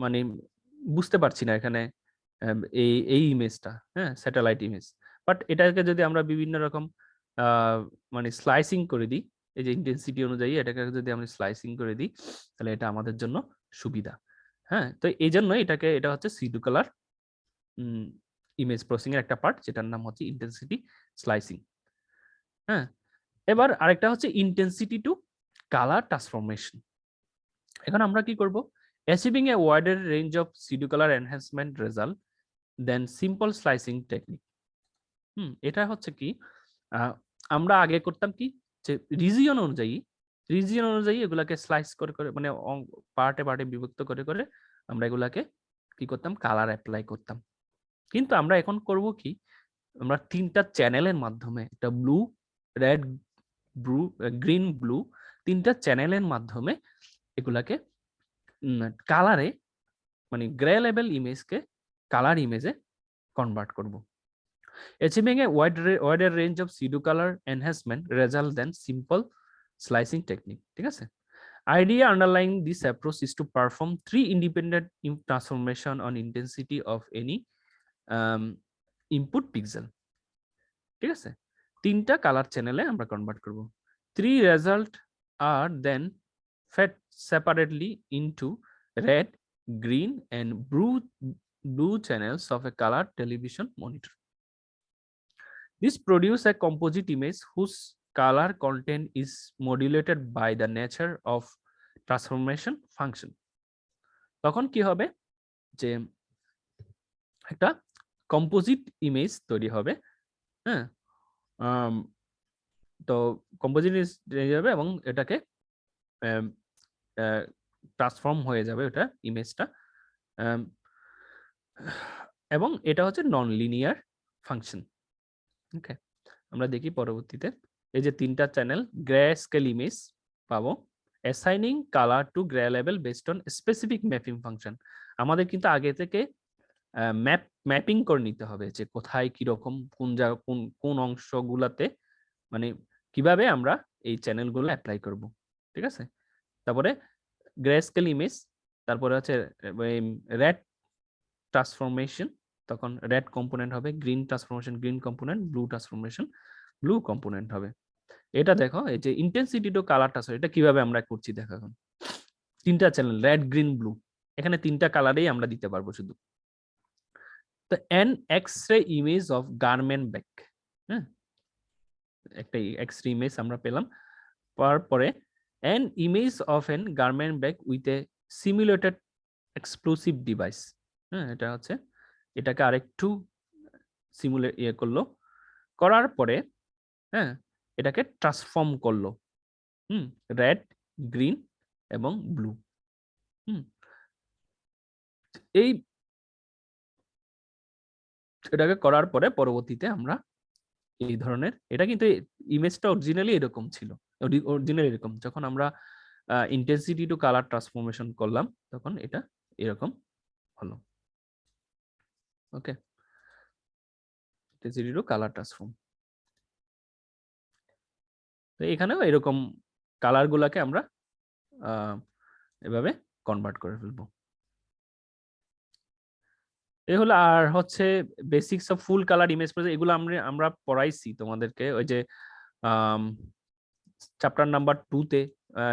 মানে বুঝতে পারছি না এখানে এই ইমেজটা, হ্যাঁ, স্যাটেলাইট ইমেজ, বাট এটাকে যদি আমরা বিভিন্ন রকম মানে স্লাইসিং করে দিই, এই যে ইন্টেন্সিটি অনুযায়ী এটাকে যদি আমরা স্লাইসিং করে দিই, তাহলে এটা আমাদের জন্য সুবিধা। হ্যাঁ, তো এই জন্য এটা হচ্ছে সিডু কালার ইমেজ প্রসেসিং এর একটা পার্ট, যেটার নাম হচ্ছে ইন্টেন্সিটি স্লাইসিং। হ্যাঁ, এবার আরেকটা হচ্ছে ইন্টেন্সিটি টু কালার ট্রান্সফরমেশন। এখন আমরা কি করব, achieving a wider range of pseudo colour enhancement result then simple slicing technique. এটা হচ্ছে কি, আমরা আগে করতাম কি, যে রিজিয়ন অনুযায়ী এগুলাকে স্লাইস করে মানে পার্টে বিভক্ত করে আমরা এগুলাকে কি করতাম, কালার অ্যাপ্লাই করতাম। কিন্তু আমরা এখন করব কি, আমরা 3টা চ্যানেলের মাধ্যমে, একটা ব্লু, রেড, গ্রিন, ব্লু, 3টা চ্যানেলের মাধ্যমে এগুলাকে কালারে, মানে গ্রে লেভেল ইমেজকে কালার ইমেজে কনভার্ট করব। Achieving a wider range of pseudo color enhancement result than simple slicing technique. ঠিক আছে, idea underlying this approach is to perform 3 independent transformation on intensity of any input pixel. ঠিক আছে, 3টা কালার চ্যানেলে আমরা কনভার্ট করব। 3 result are then fed separately into red, green and blue channels of a color television monitor. This produce a composite image whose color content is modulated by the nature of transformation function. তখন কি হবে যে একটা কম্পোজিট ইমেজ তৈরি হবে, হ্যাঁ, তো কম্পোজিট ইমেজ তৈরি হবে এবং এটাকে ট্রান্সফর্ম হয়ে যাবে ওটা ইমেজটা, এবং এটা হচ্ছে নন লিনিয়ার ফাংশন। ওকে, আমরা দেখি পরবর্তীতে এই যে তিনটা চ্যানেল গ্রে স্কেল ইমেজ পাবো, assigning colour to grey level based on specific mapping function. আমাদের কিন্তু আগে থেকে ম্যাপিং করে নিতে হবে যে কোথায় কিরকম কোন জায়গা কোন অংশগুলাতে মানে কিভাবে আমরা এই চ্যানেলগুলো অ্যাপ্লাই করব, ঠিক আছে। তারপরে গ্রে স্কেল ইমেজ, তারপরে হচ্ছে রেড ট্রান্সফরমেশন, তখন রেড কম্পোনেন্ট হবে, green transformation green component, blue transformation blue component হবে। এটা দেখো এই যে ইন্টেন্সিটি টু কালার ট্রান্সফার, এটা কিভাবে আমরা করছি দেখো। এখন তিনটা চ্যানেল রেড গ্রিন ব্লু, এখানে তিনটা কালারেই আমরা দিতে পারবো শুধু। তো an x-ray image of garment bag, হ্যাঁ, একটা এক্স-রে ইমেজ আমরা পেলাম। পরে an image of an garment bag with a simulated explosive device, হ্যাঁ, এটা হচ্ছে এটাকে আরেকটু সিমুলেট করলো, করার পরে হ্যাঁ এটাকে ট্রান্সফর্ম করলো, রেড গ্রিন এবং ব্লু। এই এটাকে করার পরে পরবর্তীতে আমরা এই ধরনের, এটা কিন্তু ইমেজটা অরিজিনালি এরকম ছিল, অরিজিনালি এরকম, যখন আমরা ইন্টেন্সিটি টু কালার ট্রান্সফরমেশন করলাম তখন এটা এরকম হলো। ওকে, ইন্টেন্সিটি টু কালার ট্রান্সফর্ম, তো এখানেও এরকম কালার গুলাকে আমরা এভাবে কনভার্ট করে ফেলবো। এই হলো। আর হচ্ছে basics of full colour image process, এগুলো আমরা পড়াইছি তোমাদেরকে ওই যে চ্যাপ্টার নাম্বার 2-তে,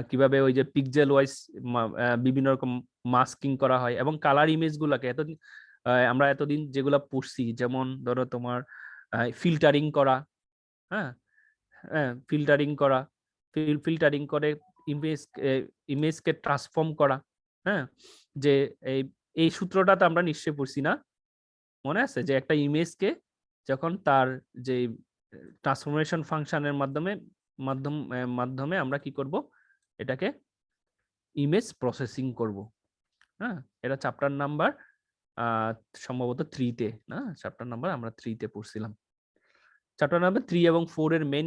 কিভাবে ওই যে পিক্সেল ওয়াইজ বিভিন্ন রকম মাস্কিং করা হয় এবং কালার ইমেজ গুলাকে এতদিন আমরা এতদিন যেগুলা পড়ছি, যেমন ধরো তোমার ফিল্টারিং করা, হ্যাঁ, ফিল্টারিং করা, ফিল্টারিং করে ইমেজকে ট্রান্সফর্ম করা, হ্যাঁ, যে এই সূত্রটা তো আমরা নিশ্চয়ই পড়ছি না, মনে আছে যে একটা ইমেজকে যখন তার যে ট্রান্সফরমেশন ফাংশনের মাধ্যমে আমরা কি করব, এটাকে ইমেজ প্রসেসিং করব, হ্যাঁ, এটা চ্যাপ্টার নাম্বার সম্ভবত 3-তে না, চ্যাপ্টার নাম্বার আমরা 3-তে পড়ছিলাম। চ্যাপ্টার নাম্বার 3 এবং 4 এর মেইন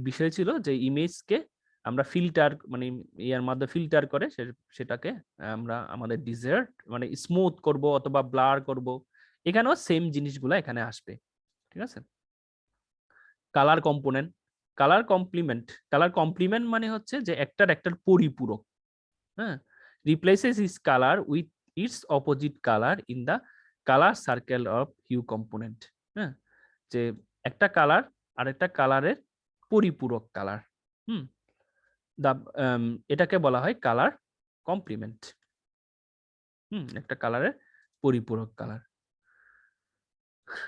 বিষয় ছিল যে ইমেজকে আমরা ফিল্টার মানে ইয়ার মাধ্যমে ফিল্টার করে সেটাকে আমরা আমাদের ডিজায়ার্ড মানে স্মুথ করব অথবা ব্লার করব। এখানেও সেম জিনিসগুলো এখানে আসবে, ঠিক আছে। কালার কম্পোনেন্ট, কালার কমপ্লিমেন্ট মানে হচ্ছে যে একটার পরিপূরক, হ্যাঁ, replaces is colour with its opposite colour in the colour circle of hue component, হ্যাঁ, যে একটা কালার আর একটা কালারের পরিপূরক কালার, এটাকে বলা হয় কালার কমপ্লিমেন্ট, একটা কালারের পরিপূরক কালার।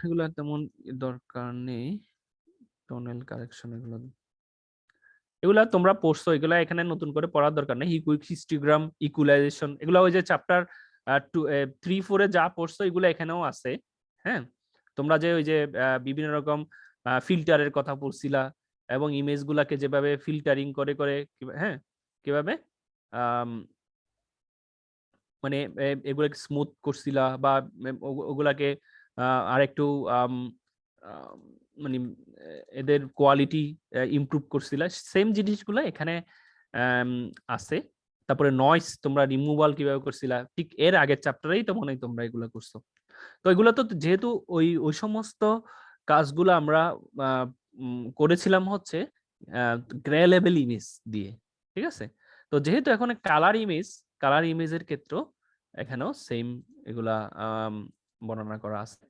এগুলো তেমন দরকার নেই, টোনাল কারেকশন এগুলা তোমরা পড়ছো, এগুলা এখানে নতুন করে পড়ার দরকার নেই। হিস্টোগ্রাম, ইকুয়ালাইজেশন, এগুলা ওই যে চ্যাপ্টার 3-4-এ যা পড়ছো এগুলো এখানেও আছে, হ্যাঁ। তোমরা যে ওই যে বিভিন্ন রকম ফিল্টারের কথা পড়ছিলা এবং ইমেজ গুলাকে যেভাবে ফিল্টারিং করে হ্যাঁ কিভাবে মানে এগুলাকে স্মুথ করছিলা বা ওগুলাকে আরেকটু মানে এদের কোয়ালিটি ইমপ্রুভ করছিলা, সেম জিনিসগুলো এখানে আছে। তারপরে নয়েজ তোমরা রিমুভাল কিভাবে করছিলা, ঠিক এর আগের চ্যাপ্টারেই তো মনে হয় তোমরা এগুলো করছো। তো এগুলো তো যেহেতু ওই সমস্ত কাজগুলো আমরা করেছিলাম হচ্ছে গ্রে লেভেল ইমেজ দিয়ে, ঠিক আছে। তো যেহেতু এখন কালার ইমেজের ক্ষেত্রে এখানেও সেম এগুলা বর্ণনা করা আছে।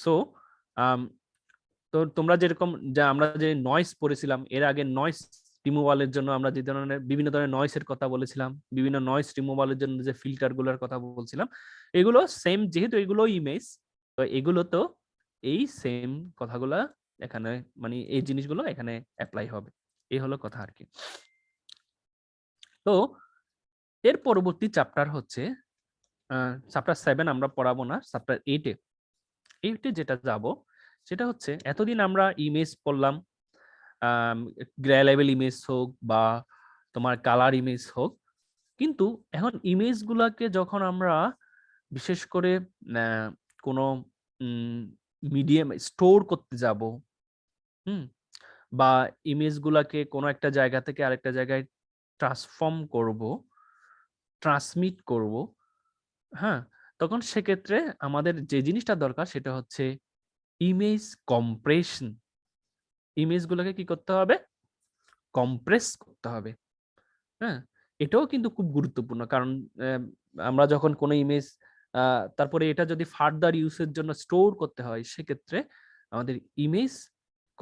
সো তো তোমরা যেরকম আমরা যে নয়েজ পড়েছিলাম এর আগে, নয়েজ রিমুভালের জন্য আমরা যে ধরনের বিভিন্ন ধরনের নয়েজের কথা বলেছিলাম, বিভিন্ন নয়েজ রিমুভালের জন্য যে ফিল্টার গুলোর কথা বলছিলাম, এগুলো সেম, যেহেতু এগুলো ইমেজ, তো এগুলো তো এই সেম কথাগুলা এখানে মানে এই জিনিসগুলো এখানে অ্যাপ্লাই হবে, এই হলো কথা আর কি। তো এর পরবর্তী চ্যাপ্টার হচ্ছে চ্যাপ্টার 7 আমরা পড়াবো না, চ্যাপ্টার 8 যেটা যাব সেটা হচ্ছে এতদিন আমরা ইমেজ পড়লাম, গ্রে লেভেল ইমেজ হোক বা তোমার কালার ইমেজ হোক, কিন্তু এখন ইমেজ গুলাকে যখন আমরা বিশেষ করে কোনো মিডিয়াম স্টোর করতে যাব, বা ইমেজ গুলাকে কোনো একটা জায়গা থেকে আরেকটা জায়গায় ট্রান্সফর্ম করব, ট্রান্সমিট করব, হ্যাঁ, তখন সেক্ষেত্রে আমাদের যে জিনিসটা দরকার সেটা হচ্ছে ইমেজ কম্প্রেশন। ইমেজ গুলোকে কি করতে হবে? কম্প্রেস করতে হবে। হ্যাঁ, এটাও কিন্তু খুব গুরুত্বপূর্ণ, কারণ আমরা যখন কোনো ইমেজ তারপরে এটা যদি ফার্দার ইউজের জন্য স্টোর করতে হয়, সেক্ষেত্রে আমাদের ইমেজ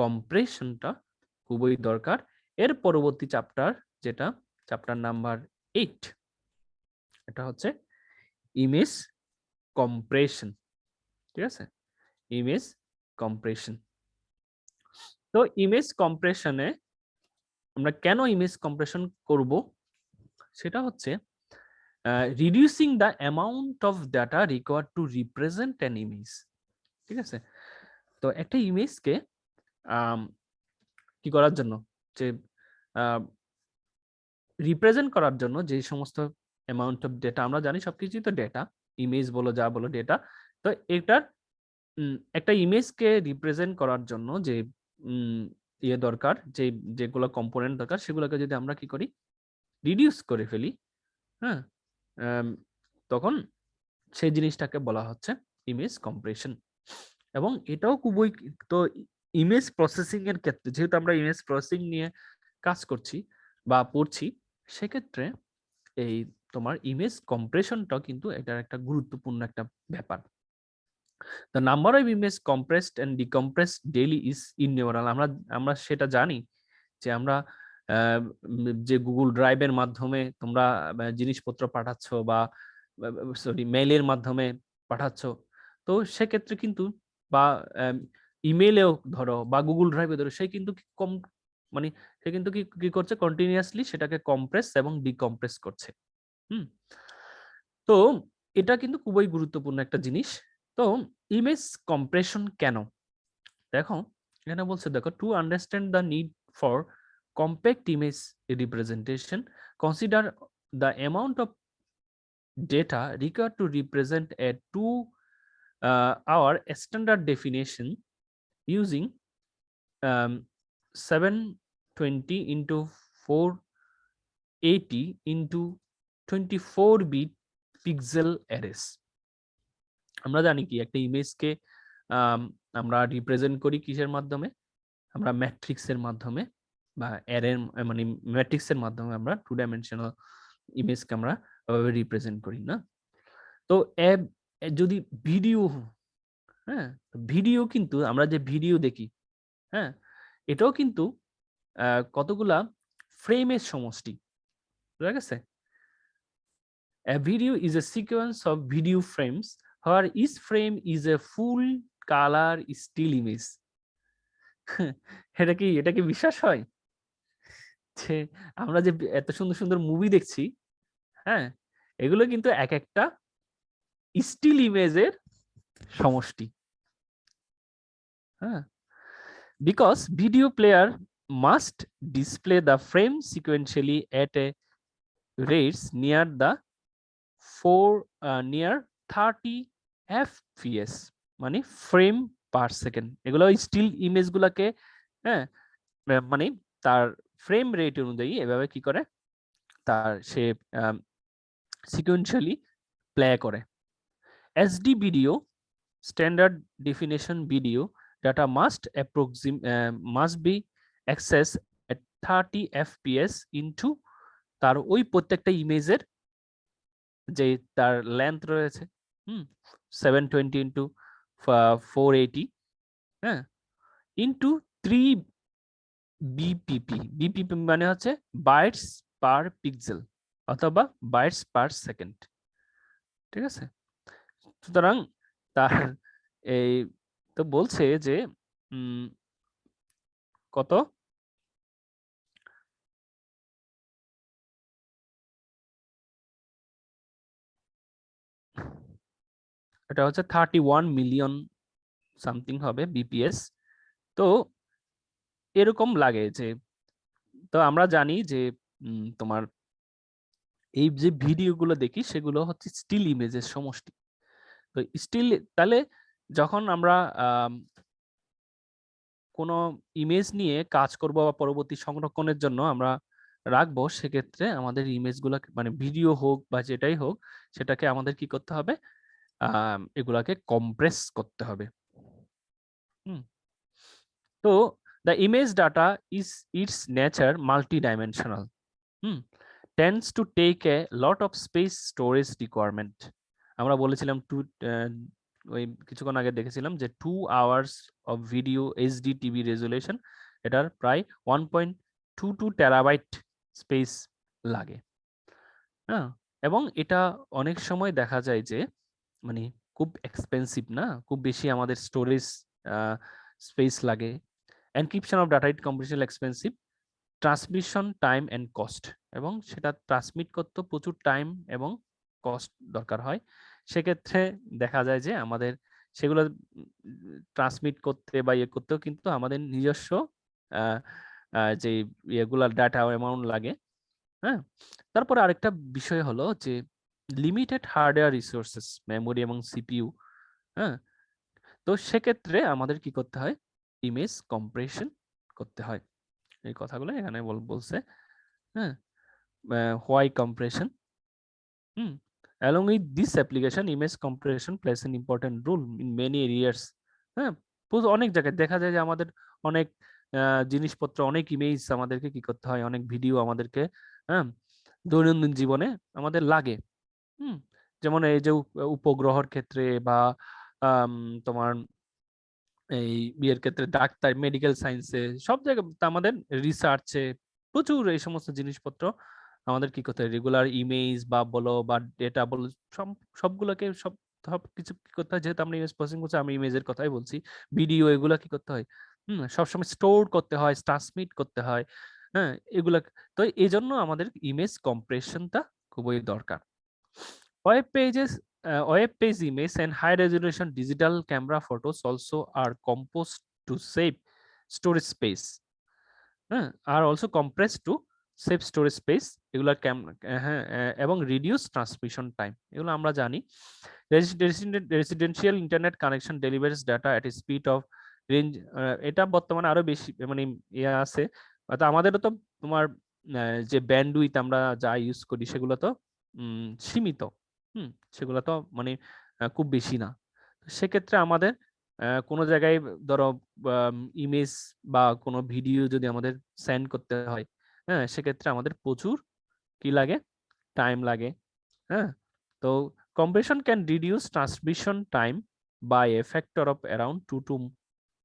কম্প্রেশনটা খুবই দরকার। এর পরবর্তী চ্যাপ্টার যেটা চ্যাপ্টার নাম্বার 8, এটা হচ্ছে ইমেজ কম্প্রেশন। ঠিক আছে, ইমেজ কম্প্রেশন। তো ইমেজ কম্প্রেশনে আমরা কেন ইমেজ কম্প্রেশন করব সেটা হচ্ছে reducing the amount of data required to represent an image. ঠিক আছে, তো একটা ইমেজকে কি করার জন্য, যে রিপ্রেজেন্ট করার জন্য যে সমস্ত অ্যামাউন্ট অফ ডেটা, আমরা জানি সবকিছুই তো ডেটা, ইমেজ বলো যা বলো ডেটা, তো এটার একটা ইমেজকে রিপ্রেজেন্ট করার জন্য যে ইয়ে দরকার, যেগুলো কম্পোনেন্ট দরকার, সেগুলোকে যদি আমরা কি করি, রিডিউস করে ফেলি, হ্যাঁ, তখন সেই জিনিসটাকে বলা হচ্ছে ইমেজ কম্প্রেশন। এবং এটাও খুবই, তো ইমেজ প্রসেসিং এর ক্ষেত্রে যেহেতু আমরা ইমেজ প্রসেসিং নিয়ে কাজ করছি বা পড়ছি, সেক্ষেত্রে এই তোমার ইমেজ কম্প্রেশনটা কিন্তু এটার একটা গুরুত্বপূর্ণ একটা ব্যাপার। The number of image compressed and decompressed daily is innumerable. আমরা সেটা জানি যে আমরা যে গুগল ড্রাইভের মাধ্যমে তোমরা জিনিসপত্র পাঠাচ্ছ বা সরি মেইলের মাধ্যমে পাঠাচ্ছ, তো সেক্ষেত্রে কিন্তু বা ইমেইলেও ধরো বা গুগল ড্রাইভে ধরো, সে কিন্তু কম মানে সে কিন্তু কি করছে, কন্টিনিউয়াসলি সেটাকে কম্প্রেস এবং ডিকম্প্রেস করছে। তো এটা কিন্তু খুবই গুরুত্বপূর্ণ একটা জিনিস। তো ইমেজ কম্প্রেশন কেন, দেখো এখানে বলছে, দেখো, to understand the need for compact image representation, consider the amount of data required to represent a two our standard definition using 720 into 480 into 24 bit pixel arrays. আমরা জানি কি একটা ইমেজকে আমরা রিপ্রেজেন্ট করি কিসের মাধ্যমে, আমরা ম্যাট্রিক্সের মাধ্যমে বা অ্যারে মানে ম্যাট্রিক্সের মাধ্যমে আমরা 2 ডাইমেনশনাল ইমেজকে আমরা রিপ্রেজেন্ট করি না। তো যদি ভিডিও, হ্যাঁ, ভিডিও কিন্তু আমরা যে ভিডিও দেখি, হ্যাঁ, এটাও কিন্তু কতগুলা ফ্রেমের সমষ্টি, বুঝা গেছে? A video is a sequence of video frames where each frame is a full color still image. এটা কি বিশ্বাস হয় যে আমরা যে এত সুন্দর সুন্দর মুভি দেখছি, হ্যাঁ, এগুলো কিন্তু এক একটা স্টিল ইমেজের সমষ্টি, হ্যাঁ, because video player must display the frame sequentially at a rates near 30 fps, মানে ফ্রেম পার সেকেন্ড। এগুলো স্টিল ইমেজ গুলাকে, হ্যাঁ, মানে তার ফ্রেম রেট অনুযায়ী এভাবে কি করে, তার সে সিকুয়েন্সিয়ালি প্লে করে। SD video, standard definition video data must be access at 30 fps into তার ওই প্রত্যেকটা ইমেজের যে তার লেন্থ রয়েছে 720 ইন্টু 480, হ্যাঁ, ইন্টু 3 বিপিপি। বিপিপি মানে হচ্ছে বাইটস পার পিক্সেল অথবা বাইটস পার সেকেন্ড। ঠিক আছে, সুতরাং তার এই তো বলছে যে কত? এটা হচ্ছে 31 মিলিয়ন সামথিং হবে বিপিএস। তো এরকম লাগে যে, তো আমরা জানি যে তোমার এই যে ভিডিওগুলো দেখি সেগুলো হচ্ছে স্টিল ইমেজের সমষ্টি। তো স্টিল, তাহলে যখন আমরা কোনো ইমেজ নিয়ে কাজ করব বা পরবর্তী সংরক্ষণের জন্য আমরা রাখবো, সেক্ষেত্রে আমাদের ইমেজগুলো মানে ভিডিও হোক বা যেটাই হোক, সেটাকে আমাদের কি করতে হবে, এগুলাকে কম্প্রেস করতে হবে। তো the image data is its nature multidimensional, tends to take a lot of space storage requirement. আমরা বলেছিলাম ওই কিছুক্ষণ আগে দেখেছিলাম যে 2 hours of video HD TV resolution, এটার প্রায় 1.22 টেরাবাইট স্পেস লাগে। হ্যাঁ, এবং এটা অনেক সময় দেখা যায় যে মানে খুব এক্সপেন্সিভ না, খুব বেশি আমাদের স্টোরেজ স্পেস লাগে। Encryption of data compression expensive, transmission time and cost, এবং সেটা ট্রান্সমিট করতে প্রচুর টাইম এবং কস্ট দরকার হয়। সেক্ষেত্রে দেখা যায় যে আমাদের সেগুলো ট্রান্সমিট করতে বা ইয়ে করতেও কিন্তু আমাদের নিজস্ব যে ইয়েগুলার ডাটা অ্যামাউন্ট লাগে। হ্যাঁ, তারপরে আরেকটা বিষয় হলো যে লিমিটেড হার্ডওয়্যার রিসোর্সেস, মেমোরি এবং সিপিইউ। হ্যাঁ, তো সেক্ষেত্রে আমাদের কি করতে হয়, ইমেজ কম্প্রেশন করতে হয়। এই কথাগুলো এখানে বলছে। হ্যাঁ, why compression. along with this application, image compression plays an important role in many areas. হ্যাঁ, অনেক জায়গায় দেখা যায় যে আমাদের অনেক জিনিসপত্র, অনেক ইমেজ আমাদেরকে কি করতে হয়, অনেক ভিডিও আমাদেরকে দৈনন্দিন জীবনে আমাদের লাগে। যেমন এই যে উপগ্রহের ক্ষেত্রে বা তোমার এই বিয়ের ক্ষেত্রে, ডাক্তার, মেডিকেল সায়েন্সে, সব জায়গায় আমাদের রিসার্চে প্রচুর এই সমস্ত জিনিসপত্র আমাদের কি করতে হয়, রেগুলার ইমেজ বা বলো বা ডেটা বলো, সবগুলোকে সবকিছু কি করতে হয়, যেহেতু আমরা ইমেজ প্রসেসিং করছি, আমি ইমেজের কথাই বলছি, ভিডিও, এগুলা কি করতে হয়, সবসময় স্টোর করতে হয়, ট্রান্সমিট করতে হয়। হ্যাঁ, এগুলা, তো এই জন্য আমাদের ইমেজ কম্প্রেশনটা খুবই দরকার। Web pages, web page image and high resolution digital camera photos also are composed to save storage space. Are also compressed to save storage space. এগুলা এবং reduce transmission time, এগুলো আমরা জানি। Residential internet connection delivers data at a speed of range, এটা বর্তমানে আরো বেশি মানে ইয়ে আছে, অর্থাৎ আমাদেরও তো তোমার যে ব্যান্ডউইথ আমরা যা ইউজ করি সেগুলো তো সীমিত। সেগুলো তো মানে খুব বেশি না। সেক্ষেত্রে আমাদের কোনো জায়গায় ধরো ইমেজ বা কোনো ভিডিও যদি আমাদের সেন্ড করতে হয়, হ্যাঁ, সেক্ষেত্রে আমাদের প্রচুর কি লাগে, টাইম লাগে। হ্যাঁ, তো compression can reduce transmission time by a factor of around 2 to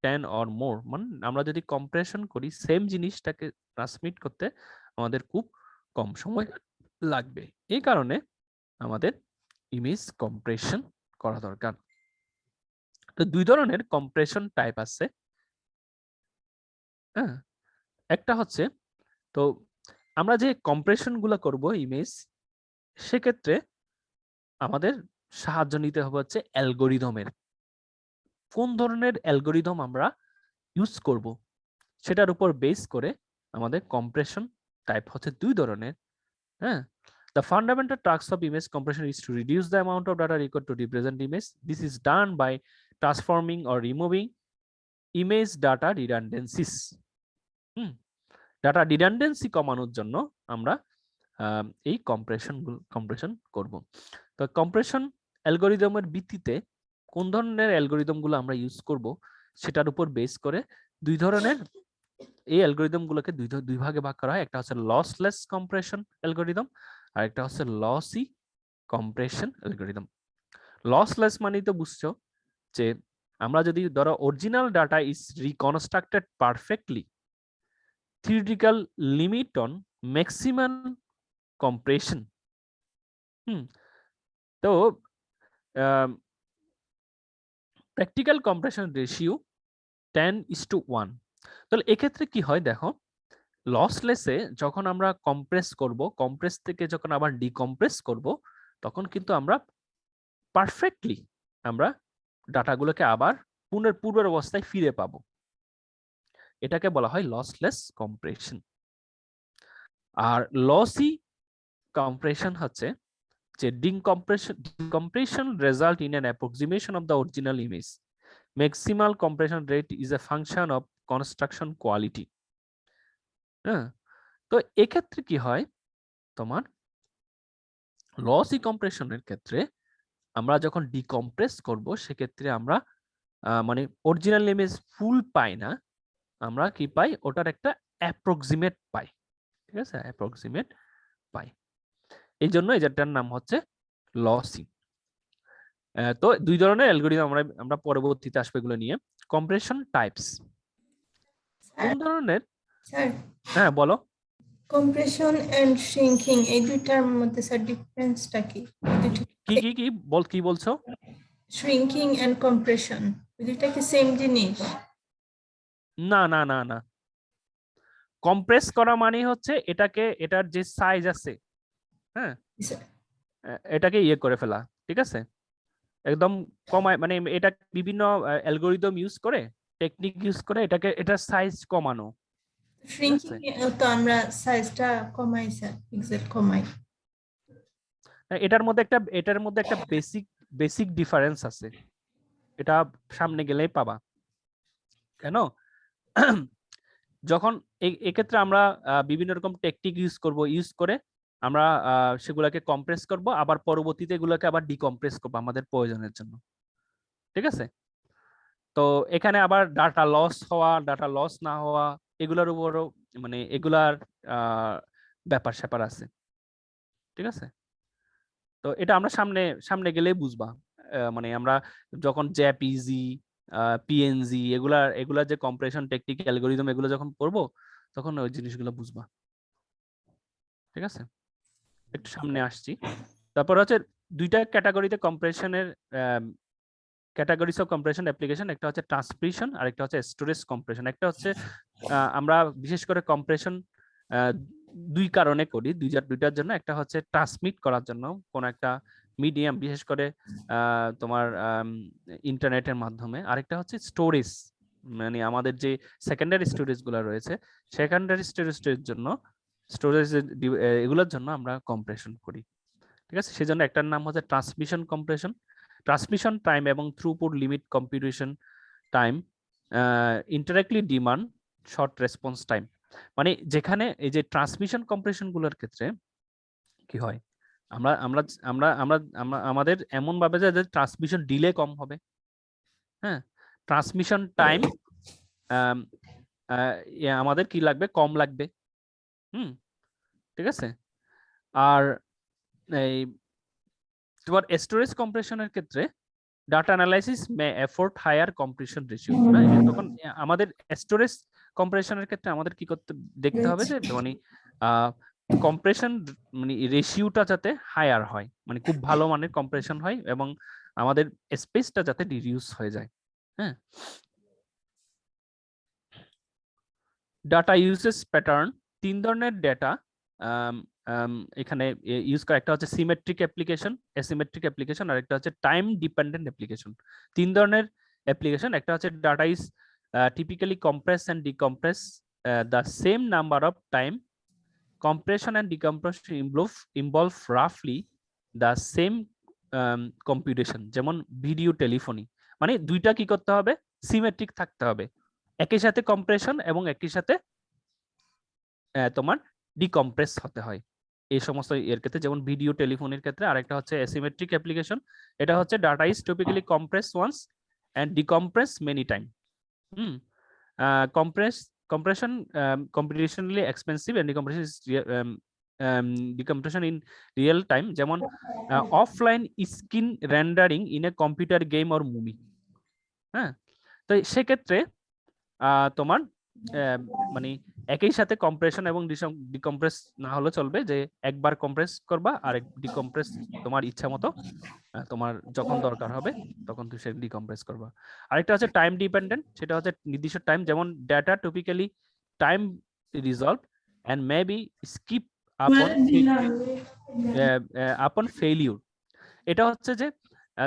10 or more। মানে আমরা যদি কম্প্রেশন করি, সেম জিনিসটাকে ট্রান্সমিট করতে আমাদের খুব কম সময় লাগবে। এই কারণে আমাদের ইমেজ কম্প্রেশন করা দরকার। তো দুই ধরনের কম্প্রেশন টাইপ আছে। হ্যাঁ, একটা হচ্ছে, তো আমরা যে কম্প্রেশন গুলো করব ইমেজ, সেক্ষেত্রে আমাদের সাহায্য নিতে হবে হচ্ছে অ্যালগোরিদমের। কোন ধরনের অ্যালগোরিদম আমরা ইউজ করব সেটার উপর বেস করে আমাদের কম্প্রেশন টাইপ হচ্ছে দুই ধরনের। হ্যাঁ, the fundamental task of image compression is to reduce the amount of data required to represent image. This is done by transforming or removing image data redundancies. Data redundancy কমানোর জন্য আমরা এই কম্প্রেশন করব। তো কম্প্রেশন অ্যালগোরিদমের ভিত্তিতে কোন ধরনের অ্যালগোরিদমগুলো আমরা ইউজ করব সেটার উপর বেস করে দুই ধরনের এই অ্যালগোরিদমগুলোকে দুই ভাগে ভাগ করা হয়। একটা হচ্ছে লসলেস কম্প্রেশন অ্যালগোরিদম, আর একটা হচ্ছে লসি কম্প্রেশন অ্যালগোরিদম। লসলেস মানেই তো বুঝছো যে আমরা যদি ধরো original data is reconstructed perfectly, theoretical limit on maximum compression. তো practical compression ratio 10:1, তাহলে এক্ষেত্রে কি হয় দেখো, লসলেসে যখন আমরা কম্প্রেস করব, কম্প্রেস থেকে যখন আবার ডিকম্প্রেস করব, তখন কিন্তু আমরা পারফেক্টলি আমরা ডাটাগুলোকে আবার পূর্বের অবস্থায় ফিরে পাবো। এটাকে বলা হয় লসলেস কম্প্রেশন। আর লসি কম্প্রেশন হচ্ছে যে decompression result in an approximation of the original image. Maximal compression rate is a function of construction quality. হ্যাঁ, তো এক্ষেত্রে কি হয় তোমার, লসি কম্প্রেশনের ক্ষেত্রে আমরা যখন ডিকম্প্রেস করব সেক্ষেত্রে আমরা মানে অরিজিনাল ইমেজ ফুল পাই না, আমরা কি পাই, ওটার একটা অ্যাপ্রক্সিমেট পাই। ঠিক আছে, অ্যাপ্রক্সিমেট পাই। এই জন্য এটার নাম হচ্ছে লসি। তো দুই ধরনের অ্যালগরিদম আমরা পরবর্তীতে আসবে এগুলো নিয়ে। কম্প্রেশন টাইপস কোন ধরনের? স্যার, হ্যাঁ বলো। কম্প্রেশন এন্ড শ্রিঙ্কিং এই দুইটার মধ্যে স্যার ডিফারেন্সটা কি? কি বলছো? শ্রিঙ্কিং এন্ড কম্প্রেশন এই দুইটা কি সেম জিনিস? না না না না, কম্প্রেস করা মানে হচ্ছে এটার যে সাইজ আছে, হ্যাঁ, এটাকে ইয়ে করে ফেলা। ঠিক আছে, একদম কমায়, মানে এটা বিভিন্ন অ্যালগরিদম ইউজ করে, টেকনিক ইউজ করে এটার সাইজ কমানো। শ্রিঙ্কিং তো আমরা সাইজটা কমাই স্যার, পিক্সেল কমাই। এটার মধ্যে একটা বেসিক ডিফারেন্স আছে, এটা সামনে গেলেই পাবা। কেন? যখন এক্ষেত্রে আমরা বিভিন্ন রকম টেকনিক ইউজ করে আমরা সেগুলোকে কম্প্রেস করব, আবার পরবর্তীতে এগুলোকে আবার ডিকম্প্রেস করব আমাদের প্রয়োজনের জন্য। ঠিক আছে, তো এখানে আবার ডাটা লস হওয়া, ডাটা লস না হওয়া, এগুলোর উপরও মানে এগুলার ব্যাপার স্যাপার আছে। ঠিক আছে, তো এটা আমরা সামনে গেলেই বুঝবা। মানে আমরা যখন জেপিজি, পিএনজি এগুলা যে কম্প্রেশন টেকনিক অ্যালগরিদম এগুলো যখন পড়বো তখন ওই জিনিসগুলো বুঝবা। ঠিক আছে, একটু সামনে আসছি। তারপর হচ্ছে দুইটা ক্যাটাগরিতে কম্প্রেশনের ক্যাটাগরিজ অফ কম্প্রেশন অ্যাপ্লিকেশন, একটা হচ্ছে ট্রান্সমিশন আর একটা হচ্ছে স্টোরেজ কম্প্রেশন। একটা হচ্ছে আমরা বিশেষ করে কম্প্রেশন দুই কারণে করি, দুইটার জন্য। একটা হচ্ছে ট্রান্সমিট করার জন্য কোন একটা মিডিয়াম, বিশেষ করে তোমার ইন্টারনেটের মাধ্যমে। আরেকটা হচ্ছে স্টোরেজ, মানে আমাদের যে সেকেন্ডারি স্টোরেজ গুলো রয়েছে, সেকেন্ডারি স্টোরেজের জন্য, স্টোরেজ এগুলোর জন্য আমরা কম্প্রেশন করি। ঠিক আছে, সেজন্য একটার নাম হচ্ছে ট্রান্সমিশন কম্প্রেশন, ট্রান্সমিশন টাইম এবং throughput limit computation time, interactively demand short response time. মানে যেখানে এই যে ট্রান্সমিশন কম্প্রেশন গুলোর ক্ষেত্রে কি হয়, আমরা আমরা আমরা আমরা আমরা আমাদের এমন ভাবে যে ট্রান্সমিশন ডিলে কম হবে, হ্যাঁ, ট্রান্সমিশন টাইম আমাদের কি লাগবে, কম লাগবে। ঠিক আছে, আর এই তোমার স্টোরেজ কম্প্রেশনের ক্ষেত্রে ডাটা অ্যানালাইসিস মে এফোর্ড হায়ার কম্প্রেশন রেশিও। তখন আমাদের স্টোরেজ কম্প্রেশনের ক্ষেত্রে আমাদের কি দেখতে হবে যে মানে কম্প্রেশন মানে রেশিওটা যাতে হায়ার হয়, মানে খুব ভালো মানের কম্প্রেশন হয় এবং আমাদের স্পেসটা যাতে রিডিউস হয়ে যায়। হ্যাঁ, ডাটা ইউজেস প্যাটার্ন, তিন ধরনের ডেটা এখানে ইউজ করা। একটা হচ্ছে সিমেট্রিক অ্যাপ্লিকেশন, অ্যাসিমেট্রিক অ্যাপ্লিকেশন, আর একটা হচ্ছে টাইম ডিপেন্ডেন্ট অ্যাপ্লিকেশন। তিন ধরনের অ্যাপ্লিকেশন। একটা হচ্ছে data is typically compress and decompress the same number of time. Compression and decompression involve roughly the same computation. যেমন ভিডিও টেলিফোনি, মানে দুইটা কি করতে হবে, সিমেট্রিক থাকতে হবে, একই সাথে কম্প্রেশন এবং একই সাথে তোমার ডিকম্প্রেস হতে হয় এই সমস্ত এর ক্ষেত্রে। যেমন ভিডিও টেলিফোনের ক্ষেত্রে। আরেকটা হচ্ছে অ্যাসিমেট্রিক অ্যাপ্লিকেশন, এটা হচ্ছে data is typically compress once and decompress many time. compression computationally expensive and decompression in real time, যেমন offline skin rendering in a computer game or movie। হ্যাঁ, তো সেক্ষেত্রে তোমার মানে একই সাথে কম্প্রেশন এবং ডিকম্প্রেস না হলে চলবে, যে একবার কম্প্রেস করবা আর ডিকম্প্রেস তোমার ইচ্ছা মতো তোমার যখন দরকার হবে তখন তুমি সেটা ডিকম্প্রেস করবা। আরেকটা হচ্ছে টাইম ডিপেন্ডেন্ট, সেটা হচ্ছে নির্দিষ্ট টাইম, যেমন data typically time resolve and may be skip upon failure. এটা হচ্ছে যে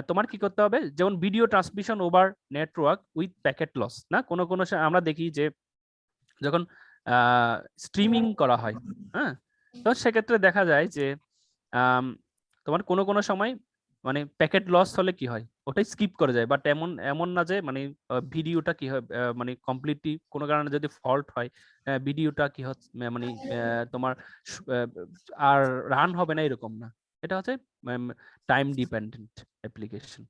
তোমার কি করতে হবে, যেমন video transmission over network with packet loss না, কোনো আমরা দেখি যে যখন স্ট্রিমিং করা হয়, হ্যাঁ, তো সেক্ষেত্রে দেখা যায় যে তোমার কোনো সময় মানে প্যাকেট লস হলে কি হয়, ওটাই স্কিপ করে যায়, বাট এমন না যে মানে ভিডিওটা কি হয় মানে কমপ্লিটলি কোনো কারণে যদি ফল্ট হয় ভিডিওটা কি হচ্ছে মানে তোমার আর রান হবে না, এরকম না। এটা হচ্ছে টাইম ডিপেন্ডেন্ট অ্যাপ্লিকেশন।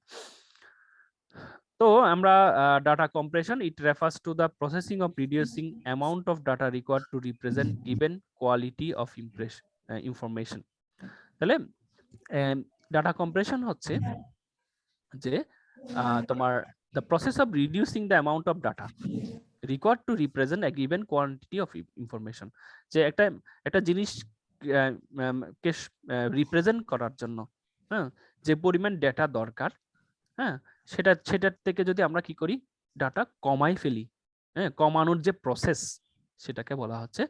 তো আমরা data compression, it refers to the processing of reducing amount of data required to represent given quality of information. তাহলে ডাটা কম্প্রেশন হচ্ছে যে তোমার the process of reducing the amount of data required to represent a given quantity of information, যে একটা জিনিস কে রিপ্রেজেন্ট করার জন্য হ্যাঁ যে পরিমাণ ডেটা দরকার, হ্যাঁ সেটার থেকে যদি আমরা কি করি, ডাটা কমাই ফেলি, হ্যাঁ কমানোর যে প্রসেস সেটাকে বলা হচ্ছে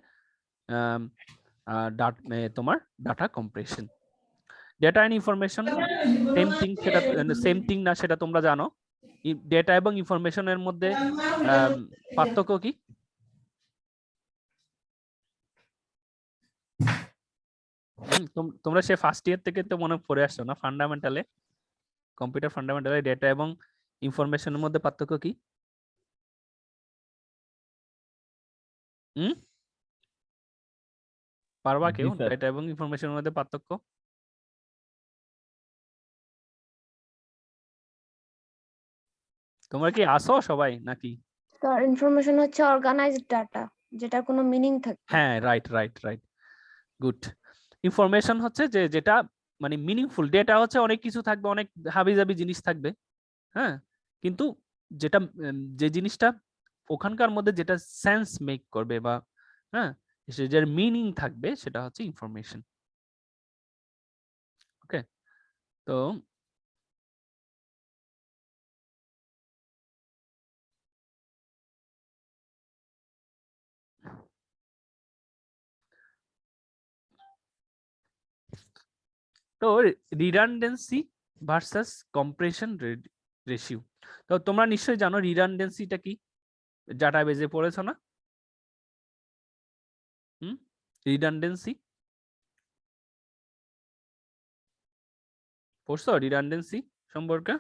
তোমার data compression. Data and information same thing না, সেটা তোমরা জানো। ডেটা এবং ইনফরমেশনের মধ্যে পার্থক্য কি? তোমরা সে ফার্স্ট ইয়ার থেকে তো মনে পড়ে আসছো না, ফান্ডামেন্টালে, কম্পিউটার ফান্ডামেন্টালে ডেটা এবং ইনফরমেশনের মধ্যে পার্থক্য কি? পারবা কেউ ডেটা এবং ইনফরমেশনের মধ্যে পার্থক্য? তোমরা কি আসো সবাই নাকি? স্যার ইনফরমেশন হচ্ছে অর্গানাইজড ডাটা, যেটা কোনো মিনিং থাকে। হ্যাঁ, রাইট, গুড। ইনফরমেশন হচ্ছে যে যেটা মানে মিনিংফুল। ডেটা হচ্ছে অনেক কিছু থাকবে, অনেক হাবিজাবি জিনিস থাকবে, হ্যাঁ, কিন্তু যেটা যে জিনিসটা ওখানকার মধ্যে যেটা সেন্স মেক করবে বা হ্যাঁ যার মিনিং থাকবে সেটা হচ্ছে ইনফরমেশন। ওকে, তো রিডান্ডেন্সি ভার্সাস কম্প্রেশন রেশিও। তো তোমরা নিশ্চয়ই জানো রিডান্ডেন্সিটা কি, ডাটাবেজে পড়েছো না? রিডান্ডেন্সি পড়ছো? রিডান্ডেন্সি সম্পর্কে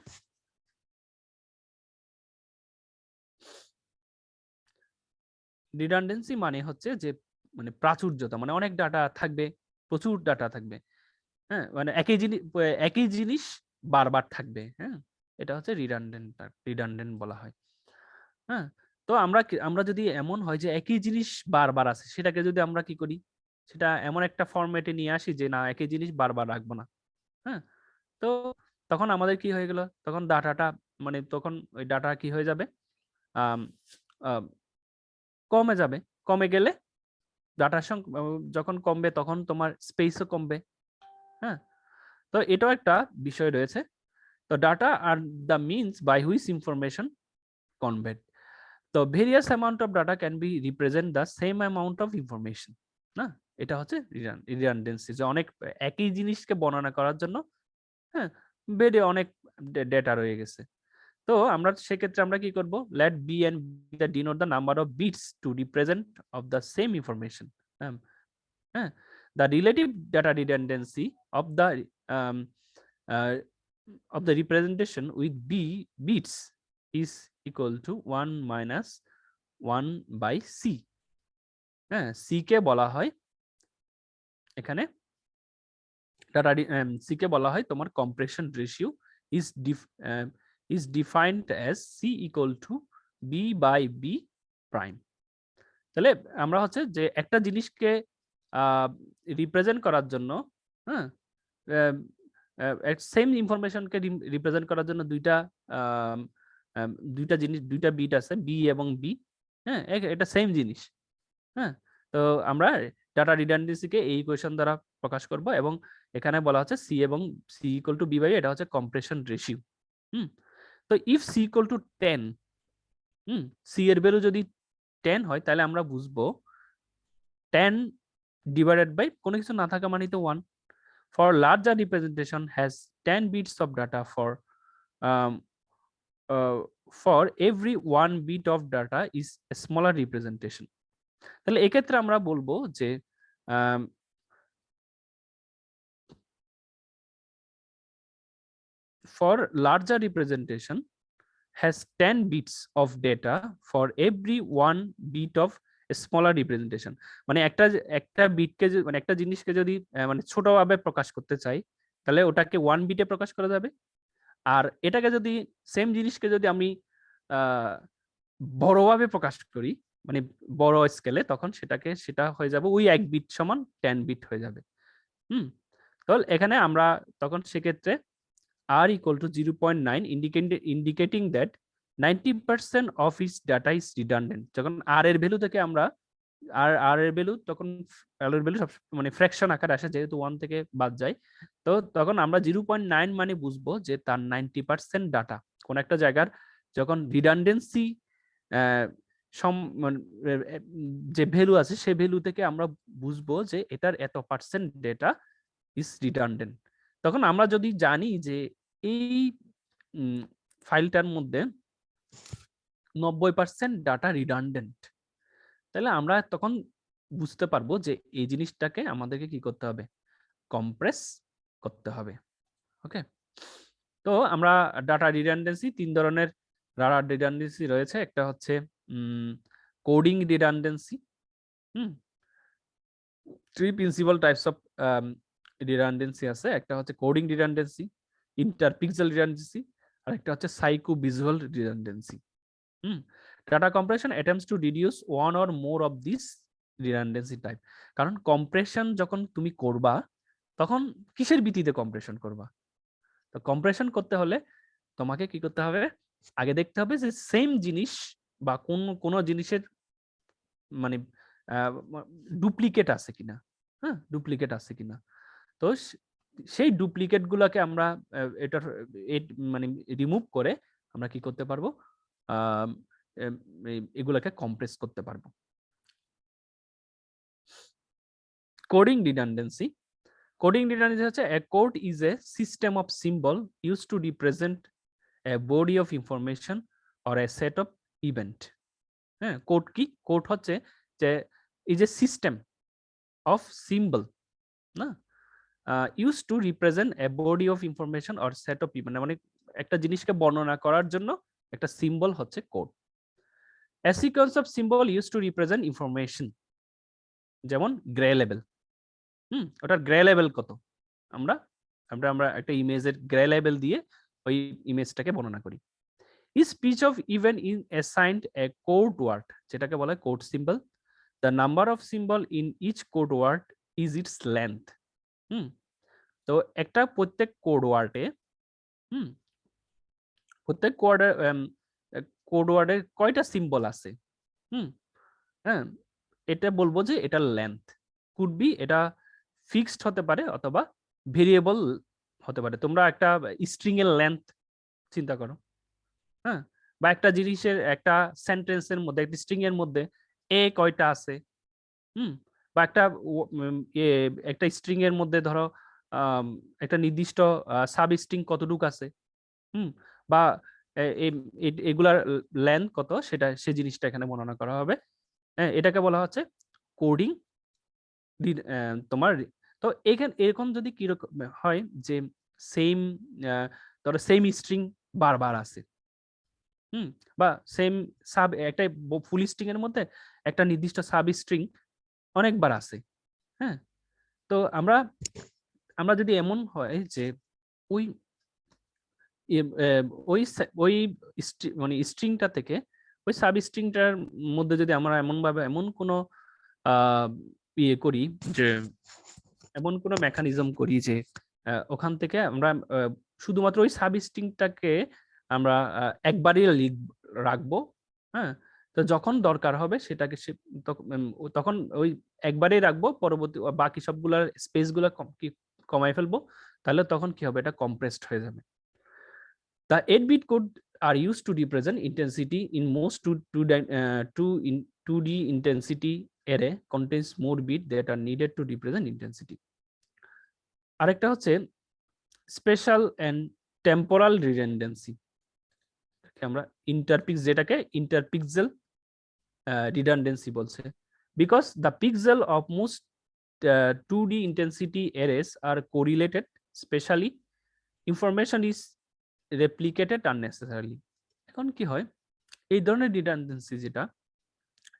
রিডান্ডেন্সি মানে হচ্ছে যে মানে প্রাচুর্যতা, মানে অনেক ডাটা থাকবে, প্রচুর ডাটা থাকবে, হ্যাঁ মানে একই জিনিস বারবার থাকবে, হ্যাঁ এটা হচ্ছে রিডান্ডেন্ট বলা হয়। হ্যাঁ, তো আমরা যদি এমন হয় যে একই জিনিস বারবার আছে, সেটাকে যদি আমরা কি করি, সেটা এমন একটা ফরম্যাটে নিয়ে আসি যে না একই জিনিস বারবার রাখবো না, হ্যাঁ, তো তখন আমাদের কি হয়ে গেল, তখন ডাটাটা মানে তখন ওই ডাটা কি হয়ে যাবে, কমে যাবে। কমে গেলে ডাটার যখন কমবে তখন তোমার স্পেসও কমবে, হ্যাঁ, তো এটাও একটা বিষয় রয়েছে। তো data are the means by which information conveyed, তো various amount of data can be represent the same amount of information না, এটা হচ্ছে রিডান্ডেন্সি, যে অনেক একই জিনিসকে বর্ণনা করার জন্য হ্যাঁ বেডে অনেক ডেটা রয়ে গেছে। তো আমরা সেক্ষেত্রে আমরা কি করব, let B and the denote the number of bits to represent of the same information. হ্যাঁ, the relative data redundancy of the representation with b bits is equal to 1 minus 1 by c। হ্যাঁ, c কে বলা হয় এখানে ডাটা c কে বলা হয় তোমার compression ratio is defined as c equal to b by b prime। তাহলে আমরা হচ্ছে যে একটা জিনিসকে রিপ্রেজেন্ট করার জন্য, হ্যাঁ সেম ইনফরমেশনকে রিপ্রেজেন্ট করার জন্য দুইটা জিনিস, দুইটা বিট আছে বি এবং বি, হ্যাঁ এটা সেম জিনিস, হ্যাঁ তো আমরা ডাটা রিডান্ডেন্সিকে এই ইকুয়েশন দ্বারা প্রকাশ করব এবং এখানে বলা হচ্ছে সি এবং C equal to B by এটা হচ্ছে কম্প্রেশন রেশিও। তো if C equal to 10, C এর ভ্যালু যদি 10 হয় তাহলে আমরা বুঝবো 10 ডিভাইডেড বাই কোনো কিছু না থাকা মানে তো 1. For larger representation has 10 bits of data for every 1 bit of data is a smaller representation. তাহলে এক্ষেত্রে আমরা বলবো যে for larger representation has 10 bits of data for every 1 bit of smaller representation. মানে একটা বিটকে মানে একটা জিনিসকে যদি মানে ছোটভাবে প্রকাশ করতে চাই তাহলে ওটাকে 1 বিটে প্রকাশ করা যাবে, আর এটাকে যদি সেম জিনিসকে যদি আমি বড়ভাবে প্রকাশ করি মানে বড় স্কেলে, তখন সেটা হয়ে যাবে ওই 1 বিট সমান 10 বিট হয়ে যাবে। তাহলে এখানে আমরা তখন সেক্ষেত্রে r equal to 0.9 indicating that 90% of its data is redundant. যখন r এর ভ্যালু থেকে আমরা r এর ভ্যালু তখন r এর ভ্যালু সব মানে ফ্র্যাকশন আকারে আসে যেহেতু 1 থেকে বাদ যায়, তো তখন আমরা 0.9 মানে বুঝবো যে তার 90% ডাটা কোন একটা জায়গার যখন রিডান্ডেন্সি যে ভ্যালু আছে সেই ভ্যালু থেকে আমরা বুঝবো যে এটার এত পার্সেন্ট ডেটা ইজ রিডান্ডেন্ট। তখন আমরা যদি জানি যে এই ফাইলটার মধ্যে 90% ডাটা রিডান্ডেন্ট, তাহলে আমরা তখন বুঝতে পারবো যে এই জিনিসটাকে আমাদেরকে কি করতে হবে, কম্প্রেস করতে হবে। ওকে, তো আমরা ডাটা রিডান্ডেন্সি 3 ধরনের ডাটা রিডান্ডেন্সি রয়েছে। একটা হচ্ছে coding redundancy. 3 principal types of redundancy আছে। একটা হচ্ছে কোডিং রিডান্ডেন্সি, ইন্টারপিক্সেল রিডান্ডেন্সি, আর একটা হচ্ছে psycho visual redundancy. Data compression attempts to reduce one or more of this redundancy type. কারণ কম্প্রেশন যখন তুমি করবা তখন কিসের ভিত্তিতে কম্প্রেশন করবা? তো কম্প্রেশন করতে হলে তোমাকে কি করতে হবে, আগে দেখতে হবে যে সেম জিনিস বা কোন জিনিসের মানে ডুপ্লিকেট আছে কিনা। ডুপ্লিকেট আছে কিনা। তো সেই ডুপ্লিকেট গুলাকে আমরা এটার মানে রিমুভ করে আমরা কি করতে পারবো, এগুলাকে কম্প্রেস করতে পারবো। Coding redundancy. কোডিং রিডান্ডেন্সি হচ্ছে a code is a system of symbol used to represent a body of information or a set of event. Code কি? কোড হচ্ছে যে is a system of symbol না used to represent a body of information or set of event, মানে একটা জিনিসকে বর্ণনা করার জন্য একটা সিম্বল হচ্ছে code. A sequence of symbol used to represent information, যেমন গ্রে লেভেল। ওটার গ্রে লেভেল কত, আমরা একটা ইমেজের গ্রে লেভেল দিয়ে ওই ইমেজটাকে বর্ণনা করি। Each piece of event is assigned a code word, যেটাকে বলা হয় code symbol. The number of symbol in each code word is its length. তো একটা প্রত্যেক কোড ওয়ার্ডে কোড ওয়ার্ডে কয়টা সিম্বল আছে, হ্যাঁ এটা বলবো যে এটার লেন্থ কুড বি, এটা ফিক্সড হতে পারে অথবা ভেরিয়েবল হতে পারে। তোমরা একটা স্ট্রিং এর লেন্থ চিন্তা করো, বা একটা জিনিসের একটা সেন্টেন্সের মধ্যে একটা স্ট্রিং এর মধ্যে এ কয়টা আছে, বা একটা স্ট্রিং এর মধ্যে ধরো একটা নির্দিষ্ট সাব স্ট্রিং কতটুকু আছে, বা এগুলার লেন্থ কত সে জিনিসটা এখানে বর্ণনা করা হবে। এটাকে বলা হচ্ছে কোডিং তোমার। তো এখানে এরকম যদি কিরকম হয় যে সেম ধরো সেম স্ট্রিং বারবার আছে, বা সেম সাব একটা ফুল স্ট্রিং এর মধ্যে একটা নির্দিষ্ট সাব স্ট্রিং অনেকবার আছে। তো আমরা যদি এমন হয় যে ওই মানে স্ট্রিংটা থেকে ওই সাব স্ট্রিংটার মধ্যে যদি আমরা এমন কোনো ইয়ে করি যে এমন কোনো মেকানিজম করি যে ওখান থেকে আমরা শুধুমাত্র ওই সাব স্ট্রিংটাকে আমরা একবারই রাখবো, তো যখন দরকার হবে সেটাকে তখন ওই একবারেই রাখবো, পরবর্তী বাকি সবগুলার স্পেস গুলা কমাই ফেলবো, তাহলে তখন কি হবে, এটা কম্প্রেসড হয়ে যাবে। The 8-bit code are used to represent intensity in most 2D intensity array contains more bit that are needed to represent intensity. আরেকটা হচ্ছে স্পেশাল এন্ড টেম্পোরাল রিডান্ডেন্সি, আমরা যেটাকে ইন্টারপিক্সেল redundancy বলছে, because the pixel of most 2D intensity arrays are correlated, specially information is replicated unnecessarily. এখন কি হয়, এই ধরনের redundancy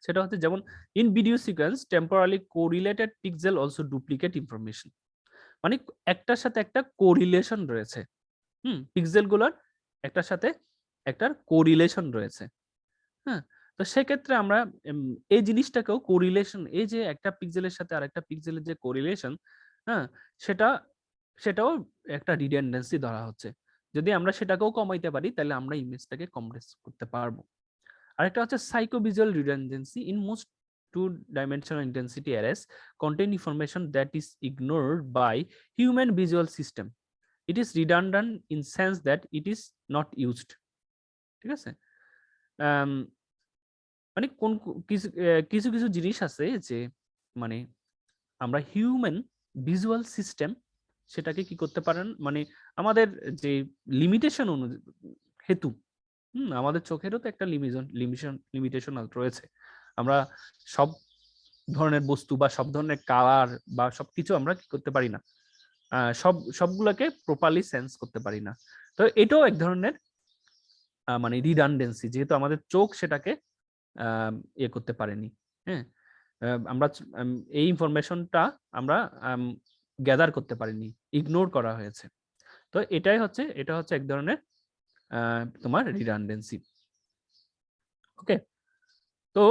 সেটা হচ্ছে যেমন in video sequence temporally correlated pixel also duplicate information, মানে একটার সাথে একটা কোরিলেশন রয়েছে, পিক্সেল গুলোর একটার সাথে একটার কোরিলেশন রয়েছে। হ্যাঁ, তো সেক্ষেত্রে আমরা এই জিনিসটাকেও কোরিলেশন, এই যে একটা পিক্সেলের সাথে আরেকটা পিক্সেলের যে কোরিলেশন, হ্যাঁ, সেটাও একটা রিডান্ডেন্সি ধরা হচ্ছে। যদি আমরা সেটাকেও কমাইতে পারি তাহলে আমরা ইমেজটাকে কম্প্রেস করতে পারবো। আরেকটা হচ্ছে psychovisual redundancy, in most 2-dimensional intensity arrays contain information that is ignored by human visual system. It is redundant in sense that it is not used. ঠিক আছে, মানে কোন কিছু কিছু জিনিস আছে যে মানে আমরা হিউম্যান ভিজুয়াল সিস্টেম সেটাকে কি করতে পারেন, মানে আমাদের যে লিমিটেশন হেতু, আমাদের চোখেরও তো একটা লিমিটেশন রয়েছে, আমরা সব ধরনের বস্তু বা সব ধরনের কালার বা সবকিছু আমরা কি করতে পারি না, সবগুলোকে প্রপারলি সেন্স করতে পারি না। তো এটাও এক ধরনের মানে রিডান্ডেন্সি, যেহেতু আমাদের চোখ সেটাকে করতে পারেনি। হ্যাঁ, আমরা এই ইনফরমেশনটা আমরা গ্যাদার করতে পারিনি, ইগনোর করা হয়েছে। তো এটা হচ্ছে এক ধরনের তোমার রিডান্ডেন্সি। ওকে, তো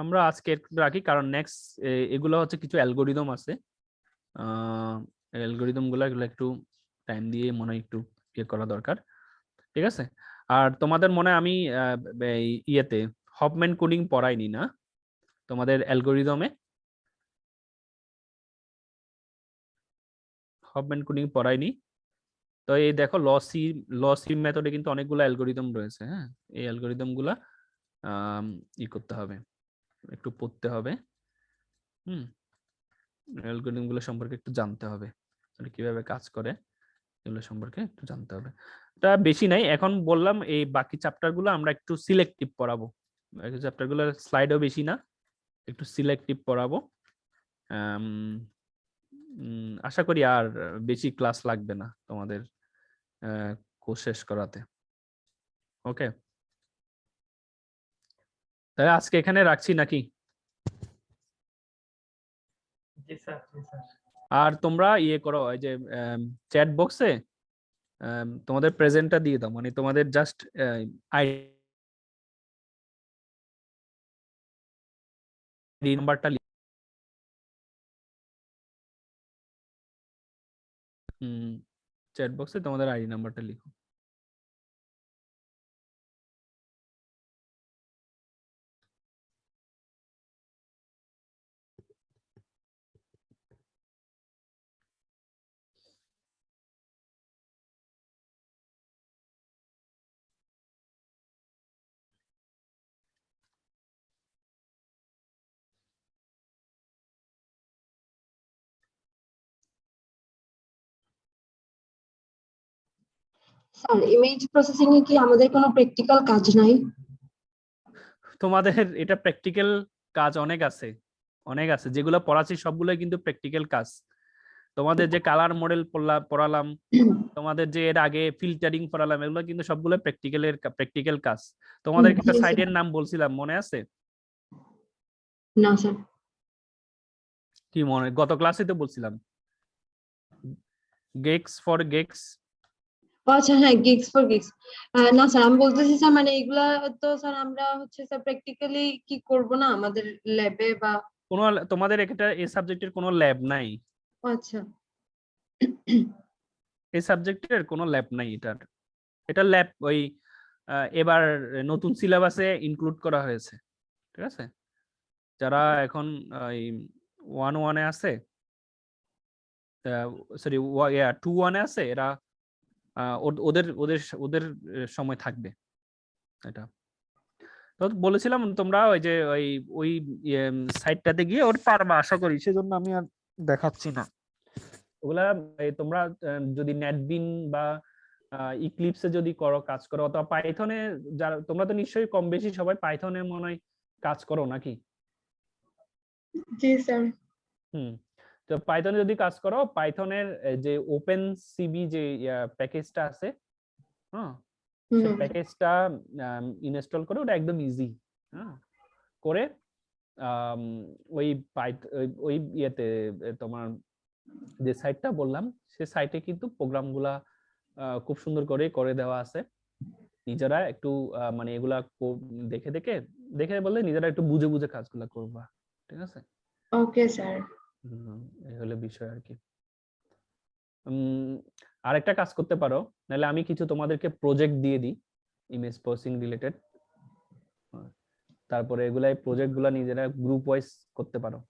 আমরা আজকে রাখি, কারণ নেক্সট এগুলো হচ্ছে কিছু অ্যালগোরিদম আছে, অ্যালগোরিদম গুলো এগুলো একটু টাইম দিয়ে মনে হয় একটু করা দরকার। ঠিক আছে, আর তোমাদের মনে আমি ইয়েতে হফম্যান কোডিং পড়াইনি না তোমাদের অ্যালগোরিদমে, হফম্যান কোডিং পড়াইনি। তো এই দেখো লসি মেথডে কিন্তু অনেকগুলো অ্যালগোরিদম রয়েছে। হ্যাঁ, এই অ্যালগোরিদম গুলা করতে হবে, একটু পড়তে হবে, অ্যালগোরিদম গুলো সম্পর্কে একটু জানতে হবে, কিভাবে কাজ করে এগুলো সম্পর্কে একটু জানতে হবে। এটা বেশি নাই, এখন বললাম এই বাকি চ্যাপ্টার গুলো আমরা একটু সিলেক্টিভ পড়াবো, বাকি চ্যাপ্টার গুলো স্লাইডও বেশি না, একটু সিলেক্টিভ পড়াবো। আশা করি আর বেশি ক্লাস লাগবে না তোমাদের কোর্স শেষ করাতে। ওকে, তাহলে আজকে এখানে রাখছি নাকি? আর তোমরা করো, এই যে চ্যাট বক্সে তোমাদের প্রেজেন্টটা দিয়ে দাও, মানে তোমাদের জাস্ট আইডি নাম্বারটা চ্যাট বক্সে তোমাদের আইডি নাম্বারটা লিখো। স্যার, ইমেজ প্রসেসিং এ কি আমাদের কোনো প্র্যাকটিক্যাল কাজ নাই? তোমাদের এটা প্র্যাকটিক্যাল কাজ অনেক আছে, যেগুলো পড়াচ্ছি সবগুলোই কিন্তু প্র্যাকটিক্যাল কাজ। তোমাদের যে কালার মডেল পড়ালাম, তোমাদের যে এর আগে ফিল্টারিং পড়ালাম, এগুলো কিন্তু সবগুলো প্র্যাকটিক্যাল কাজ। তোমাদের একটা সাইটের নাম বলছিলাম, মনে আছে? না স্যার। কি মনে, গত ক্লাসে তো বলছিলাম, গেক্স ফর গেক্স। আচ্ছা, হ্যাঁ, গিগস ফর গিগস। না স্যার, আমি বলতেছি স্যার, মানে এগুলা তো স্যার আমরা হচ্ছে স্যার প্র্যাকটিক্যালি কি করব না আমাদের ল্যাবে বা কোনো, তোমাদের একটা এই সাবজেক্টের কোনো ল্যাব নাই? আচ্ছা, এই সাবজেক্টের কোনো ল্যাব নাই, এটা ল্যাব ওই এবার নতুন সিলেবাসে ইনক্লুড করা হয়েছে, ঠিক আছে? যারা এখন এই 1-1 এ আছে, সরি 2-1 এ আছে, এরা ওদের ওদের ওদের সময় থাকবে এটা। তো বলেছিলাম তোমরা ওই যে ওই সাইটটাতে গিয়ে ওর পারবা আশা করি, সেজন্য আমি আর দেখাচ্ছি না ওগুলা। তোমরা যদি নেটবিন বা ইক্লিপসে যদি কাজ করো, অথবা পাইথনে, যারা তোমরা তো নিশ্চয়ই কম বেশি সবাই পাইথনে মনে হয় কাজ করো নাকি? জি স্যার। তো পাইথনে যদি কাজ করো, পাইথনের যে ওপেন সিবি যে প্যাকেজটা আছে, হ্যাঁ, সেই প্যাকেজটা ইনস্টল করে, ওটা একদম ইজি, হ্যাঁ, করে ওই ওই ইয়েতে তোমার যে সাইটটা বললাম, সে সাইটে কিন্তু প্রোগ্রামগুলা খুব সুন্দর করে দেওয়া আছে। নিজেরা একটু মানে এগুলা দেখে দেখে দেখে বললে নিজেরা একটু বুঝে বুঝে কাজগুলা করবা, ঠিক আছে? Okay sir. এই হলো বিষয় আর কি। আরেকটা কাজ করতে পারো, নাহলে আমি কিছু তোমাদেরকে প্রজেক্ট দিয়ে দিই ইমেজ প্রসেসিং রিলেটেড, তারপরে এগুলাই প্রজেক্টগুলা নিজেরা গ্রুপ ওয়াইজ করতে পারো।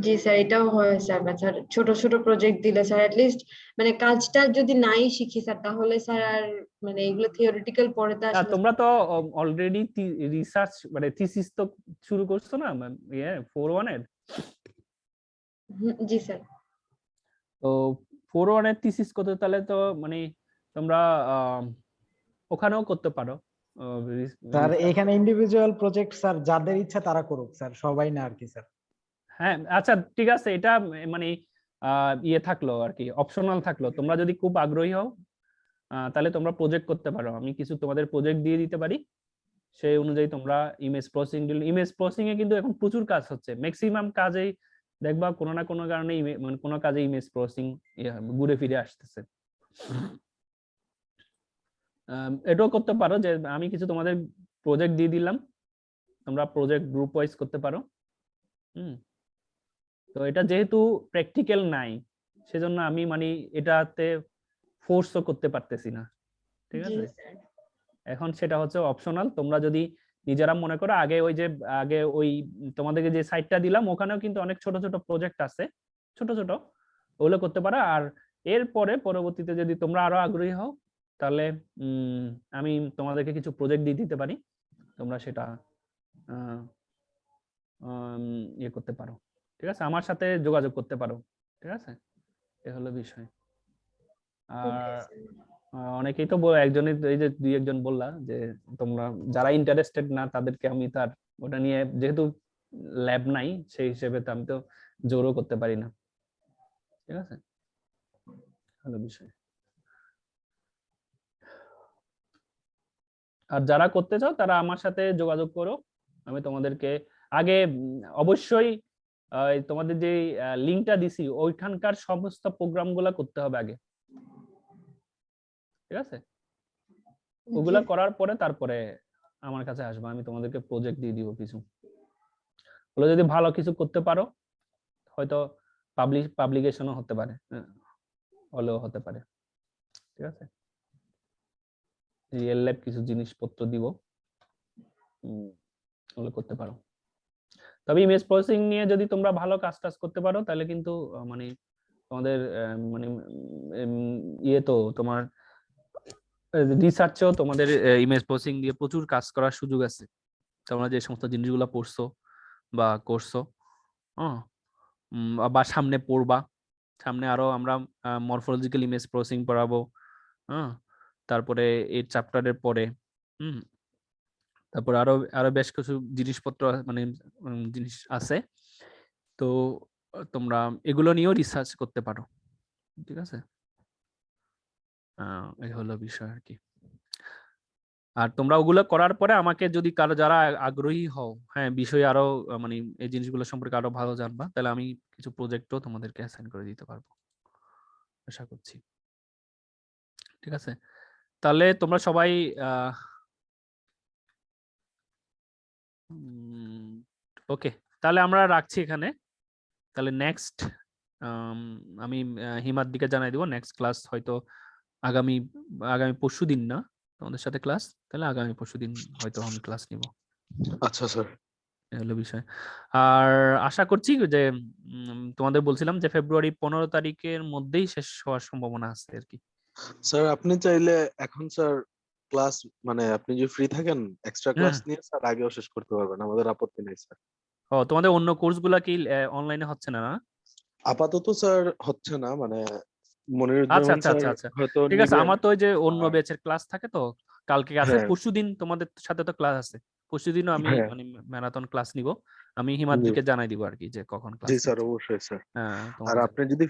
জি স্যার, এটাও হয় স্যার। স্যার ছোট ছোট প্রজেক্ট দিলে স্যার লিস্ট মানে কাজটা যদি নাই শিখি স্যার, তাহলে স্যার আর মানে এগুলো থিওরিটিক্যাল পড়ে তো আসলে। তোমরা তো অলরেডি রিসার্চ মানে থিসিস তো শুরু করছো না, 4-1 এর? জি স্যার। তো 4-1 এর থিসিস করতে, তাহলে তো মানে তোমরা ওখানেও করতে পারো। স্যার এখানে ইন্ডিভিজুয়াল প্রজেক্ট স্যার যাদের ইচ্ছা তারা করুক স্যার, সবাই না আর কি স্যার। হ্যাঁ, আচ্ছা ঠিক আছে, এটা মানে ইয়ে থাকলো আর কি, অপশনাল থাকলো। তোমরা যদি খুব আগ্রহী হও তাহলে তোমরা প্রজেক্ট করতে পারো, আমি কিছু তোমাদের প্রজেক্ট দিয়ে দিতে পারি, সেই অনুযায়ী তোমরা ইমেজ প্রসেসিং এ কিন্তু এখন প্রচুর কাজ হচ্ছে। ম্যাক্সিমাম কাজেই দেখবা কোনো না কোনো কারণে মানে কোনো কাজে ইমেজ প্রসেসিং ঘুরে ফিরে আসতেছে। এটাও করতে পারো যে আমি কিছু তোমাদের প্রজেক্ট দিয়ে দিলাম, তোমরা প্রজেক্ট গ্রুপ ওয়াইজ করতে পারো। তো এটা যেহেতু প্র্যাকটিক্যাল নাই, সেজন্য আমি মানে এটাতে ফোর্সও করতে পারতেছি না, ঠিক আছে? এখন সেটা হচ্ছে অপশনাল। তোমরা যদি নিজেরা মনে করো, আগে ওই তোমাদেরকে যে সাইটটা দিলাম, ওখানেও কিন্তু অনেক ছোট ছোট প্রজেক্ট আছে, ছোট ছোট, ওগুলো করতে পারো। আর এরপরে পরবর্তীতে যদি তোমরা আরো আগ্রহী হও, তাহলে আমি তোমাদেরকে কিছু প্রজেক্ট দিয়ে দিতে পারি, তোমরা সেটা ইয়ে করতে পারো, ঠিক আছে? আমার সাথে যোগাযোগ করতে পারো, ঠিক আছে? এ হলো বিষয়। আর অনেকেই তো একজনই, এই যে 2-1 জন বললা যে তোমরা যারা ইন্টারেস্টেড না তাদেরকে আমি তার ওটা নিয়ে, যেহেতু ল্যাব নাই সেই হিসেবে তো আমি তো জোরও করতে পারি না, ঠিক আছে? ভালো বিষয়। আর যারা করতে চাও তারা আমার সাথে যোগাযোগ করো, আমি তোমাদেরকে আগে অবশ্যই তোমাদের যে লিঙ্কটা দিছি ওইখানকার সমস্ত প্রোগ্রামগুলো করতে হবে আগে, ঠিক আছে? ওগুলা করার পরে তারপরে আমার কাছে আসবে, আমি তোমাদেরকে প্রজেক্ট দিয়ে দিব কিছু। ওগুলো যদি ভালো কিছু করতে পারো, হয়তো পাবলিকেশনও হতে পারে, হলেও হতে পারে, ঠিক আছে? রিয়েল লাইফ কিছু জিনিসপত্র দিব, ওগুলো করতে পারো। তবে ইমেজ প্রসেসিং নিয়ে যদি তোমরা ভালো কাজ করতে পারো, তাহলে কিন্তু মানে তোমাদের মানে ইয়ে তো তোমার রিসার্চেও তোমাদের ইমেজ প্রসেসিং দিয়ে প্রচুর কাজ করার সুযোগ আছে। তোমরা যে সমস্ত জিনিসগুলো পড়ছো বা করছো, বা সামনে পড়বা, সামনে আরো আমরা মরফোলজিক্যাল ইমেজ প্রসেসিং পড়াবো, তারপরে এই চ্যাপ্টারের পরে তারপর আরো আরো বেশ কিছু জিনিসপত্র মানে জিনিস আছে, তো তোমরা এগুলো নিয়েও রিসার্চ করতে পারো, ঠিক আছে? এই হলো বিষয় আর কি। আর তোমরা ওগুলো করার পরে আমাকে যদি কারো যারা আগ্রহী হও, হ্যাঁ, বিষয়ে আরো মানে এই জিনিসগুলো সম্পর্কে আরো ভালো জানবা, তাহলে আমি কিছু প্রজেক্টও তোমাদেরকে অ্যাসাইন করে দিতে পারবো, আশা করছি, ঠিক আছে? তাহলে তোমরা সবাই ওকে, তাহলে আমরা রাখছি এখানে। তাহলে নেক্সট আমি হিমার দিকে জানাই দিব, নেক্সট ক্লাস হয়তো আগামী পরশু দিন না, তোমাদের সাথে ক্লাস, তাহলে আগামী পরশুদিন হয়তো আমি ক্লাস নিব। আচ্ছা স্যার। এই হলো বিষয়। আর আশা করছি যে তোমাদের বলছিলাম যে ফেব্রুয়ারি 15 তারিখের মধ্যেই শেষ হওয়ার সম্ভাবনা আছে আর কি। স্যার আপনি চাইলে এখন স্যার ক্লাস মানে আপনি যদি ফ্রি থাকেন এক্সট্রা ক্লাস নিয়ে স্যার আগেও শেষ করতে পারবেন, আমাদের আপত্তি নেই স্যার। ও, তোমাদের অন্য কোর্সগুলা কি অনলাইনে হচ্ছে না? না, আপাতত স্যার হচ্ছে না, মানে আচ্ছা মনিরুজ্জামান আচ্ছা স্যার আচ্ছা আচ্ছা, হয়তো ঠিক আছে। নিবেন। আমার তো ওই যে অন্য আর ব্যাচের ক্লাস থাকে, তো কালকে আছে, হ্যাঁ পরশুদিন তোমাদের সাথে তো ক্লাস আছে, পরশুদিনও আমি হ্যাঁ মানে ম্যারাথন ক্লাস নিব। আমি জি হিমাদ্রিকে জানাই দিব আর কি যে কখন জি ক্লাস স্যার নিচ্ছি। অবশ্যই স্যার। হ্যাঁ আর তোমাদের আপনি যদি